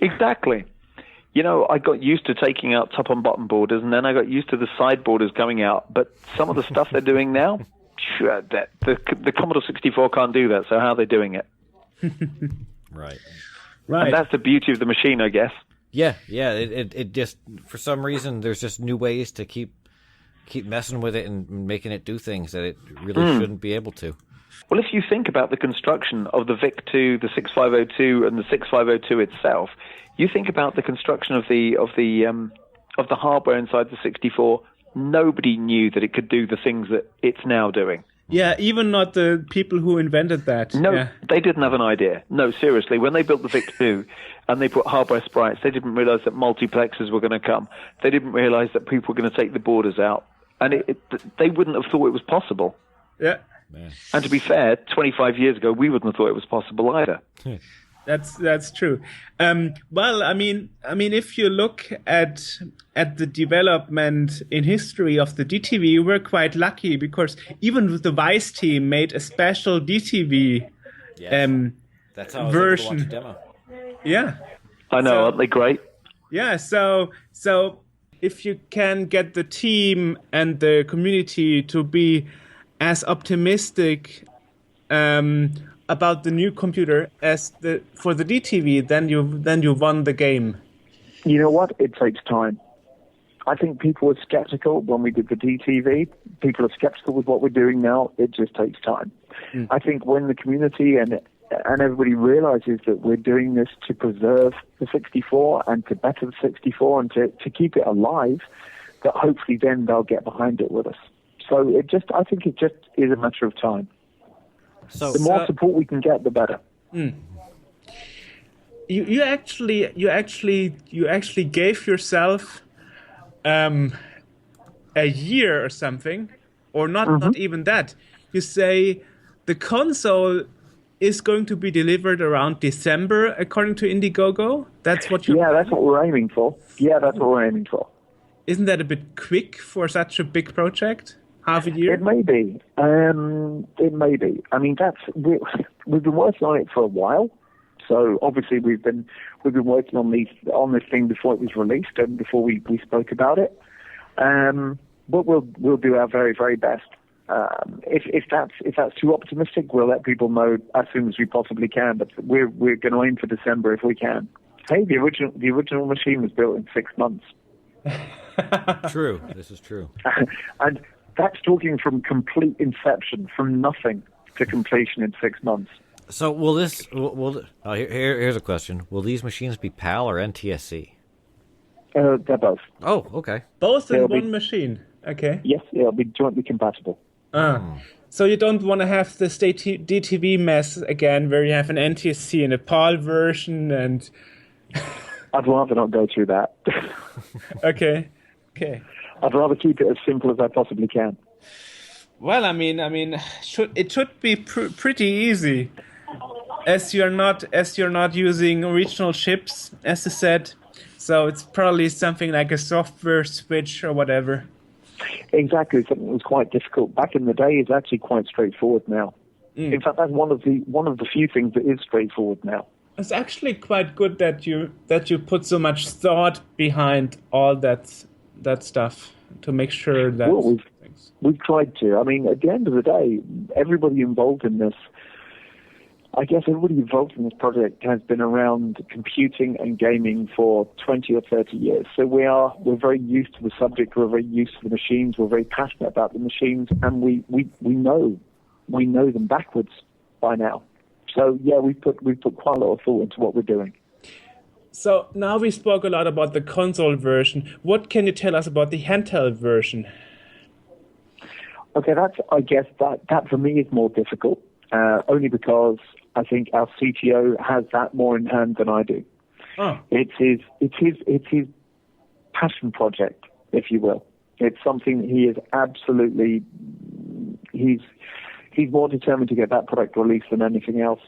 Exactly. You know, I got used to taking out top and bottom borders, and then I got used to the side borders coming out. But some of the stuff they're doing now, sure, the Commodore 64 can't do that. So how are they doing it? Right. And that's the beauty of the machine, I guess. Yeah. It just, for some reason, there's just new ways to keep messing with it and making it do things that it really shouldn't be able to. Well, if you think about the construction of the VIC-2, the 6502, and the 6502 itself, you think about the construction of the hardware inside the 64. Nobody knew that it could do the things that it's now doing. Yeah, even not the people who invented that. No, They didn't have an idea. No, seriously. When they built the VIC-2 and they put hardware sprites, they didn't realize that multiplexers were going to come. They didn't realize that people were going to take the borders out. And they wouldn't have thought it was possible. Yeah. Man. And to be fair, 25 years ago, we wouldn't have thought it was possible either. That's true. Well, if you look at the development in history of the DTV, we're quite lucky because even the Vice team made a special DTV That's how I was able to watch version. a demo. Yeah. I know, aren't they great? Yeah, so if you can get the team and the community to be as optimistic about the new computer as for the DTV, then you won the game. You know what? It takes time. I think people were skeptical when we did the DTV. People are skeptical with what we're doing now. It just takes time. I think when the community and everybody realizes that we're doing this to preserve the 64 and to better the 64 and to keep it alive, that hopefully then they'll get behind it with us. So I think it just is a matter of time. So The more support we can get, the better. You actually gave yourself a year or something, or not even that. You say the console is going to be delivered around December, according to Indiegogo. That's what you. Yeah, that's what we're aiming for. Isn't that a bit quick for such a big project? Half a year? It may be. It may be. I mean, we've been working on it for a while. So obviously we've been working on this thing before it was released and before we spoke about it. But we'll do our very, very best. If that's too optimistic, we'll let people know as soon as we possibly can. But we're going to aim for December if we can. Hey, the original machine was built in 6 months. true. This is true. And that's talking from complete inception, from nothing to completion in 6 months. So will this? Here's a question: will these machines be PAL or NTSC? They're both. Oh, okay. Both in They'll one be- machine. Okay. Yes, they'll be jointly compatible. So you don't want to have the state DTV mess again, where you have an NTSC and a PAL version, and I'd rather not go through that. okay. I'd rather keep it as simple as I possibly can. Well, I mean, it should be pretty easy, as you're not using original chips, as I said. So it's probably something like a software switch or whatever. Exactly, something that was quite difficult back in the day is actually quite straightforward now. In fact, that's one of the few things that is straightforward now. It's actually quite good that you put so much thought behind all that stuff to make sure that. Well, we've tried to. I mean, at the end of the day, everybody involved in this, I guess everybody involved in this project has been around computing and gaming for 20 or 30 years. So we're very used to the subject, we're very used to the machines, we're very passionate about the machines, and we know them backwards by now. So yeah, we've put quite a lot of thought into what we're doing. So now we spoke a lot about the console version. What can you tell us about the handheld version? Okay, I guess that for me is more difficult, only because I think our CTO has that more in hand than I do. Oh. It's his passion project, if you will. It's something he is absolutely, he's more determined to get that product released than anything else.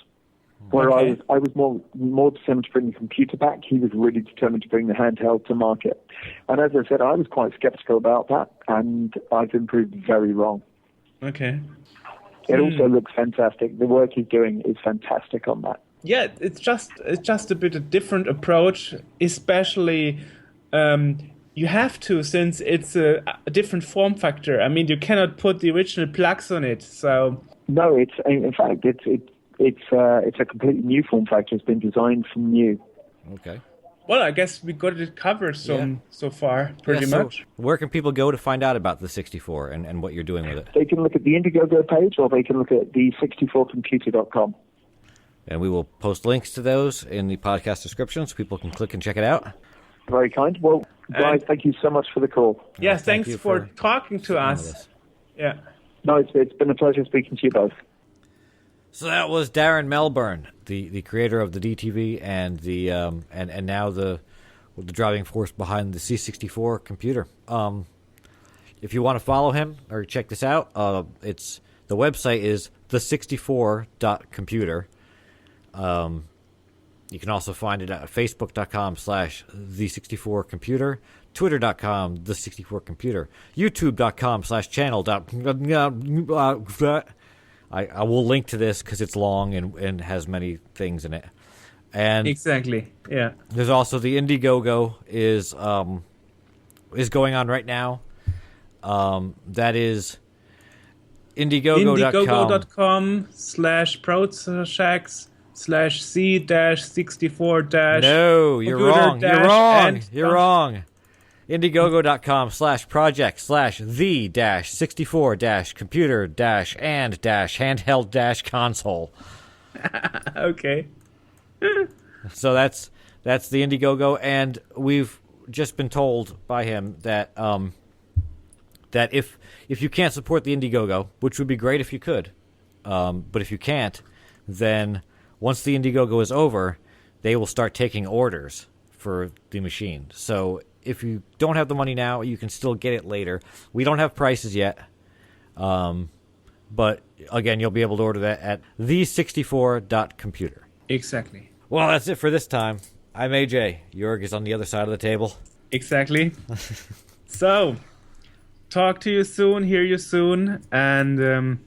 Where Okay. I was more determined to bring the computer back, he was really determined to bring the handheld to market. And as I said, I was quite skeptical about that, and I've been proved very wrong. Okay. It also looks fantastic. The work he's doing is fantastic on that. Yeah, it's just a bit a different approach, especially you have to, since it's a different form factor. I mean, you cannot put the original plugs on it, so. No, it's a completely new form factor. It's been designed from new. Okay. Well, I guess we got it covered so far, pretty Yeah, so much. where can people go to find out about the 64 and what you're doing with it? They can look at the Indiegogo page, or they can look at the 64computer.com. And we will post links to those in the podcast description so people can click and check it out. Very kind. Well, guys, thank you so much for the call. Yeah, thank thanks you for talking to sitting with us. us. Yeah. No, it's been a pleasure speaking to you both. So that was Darren Melbourne, the creator of the DTV and the and now the driving force behind the C64 computer. If you want to follow him or check this out, it's the website is the64.computer. You can also find it at facebook.com/the64computer, twitter.com the64computer, youtube.com/channel. I will link to this because it's long and has many things in it. And Exactly. Yeah. there's also the Indiegogo is going on right now. That is Indiegogo.com/projects/C-64- No, you're wrong. You're computer wrong. and You're wrong. Indiegogo.com/the-64-computer-and-handheld-console. Okay. So that's the Indiegogo, and we've just been told by him that that if you can't support the Indiegogo, which would be great if you could, but if you can't, then once the Indiegogo is over, they will start taking orders for the machine. So if you don't have the money now, you can still get it later. We don't have prices yet, but again, you'll be able to order that at the64.computer. Exactly. Well, that's it for this time. I'm AJ. Joerg is on the other side of the table. Exactly. So, talk to you soon, hear you soon, and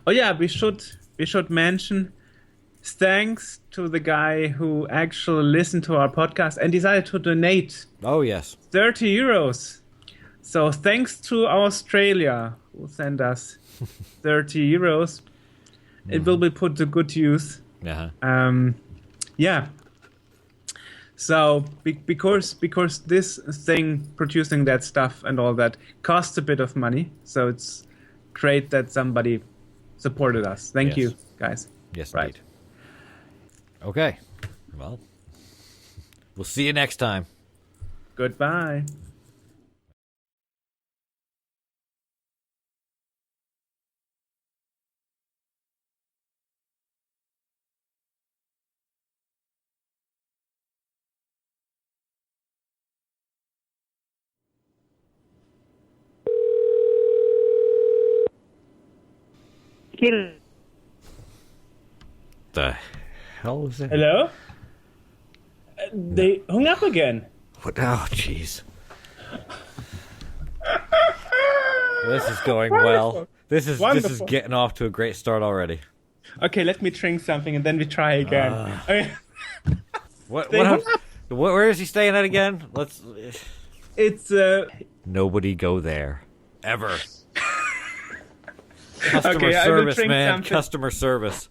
we should mention thanks to the guy who actually listened to our podcast and decided to donate Oh, yes. 30 euros. So thanks to Australia who sent us 30 euros. It will be put to good use. Uh-huh. Yeah. So because this thing, producing that stuff and all that, costs a bit of money. So it's great that somebody supported us. Thank you, guys. Yes, Right. indeed. Okay. Well, we'll see you next time. Goodbye. The hell is that? Hello? They hung up again. What? Oh, jeez. This is going well. This is Wonderful. getting off to a great start already. Okay, let me drink something and then we try again. What? They hung up. Where is he staying at again? Let's. It's Nobody go there ever. Customer Okay, I will service, drink man. something. Customer service.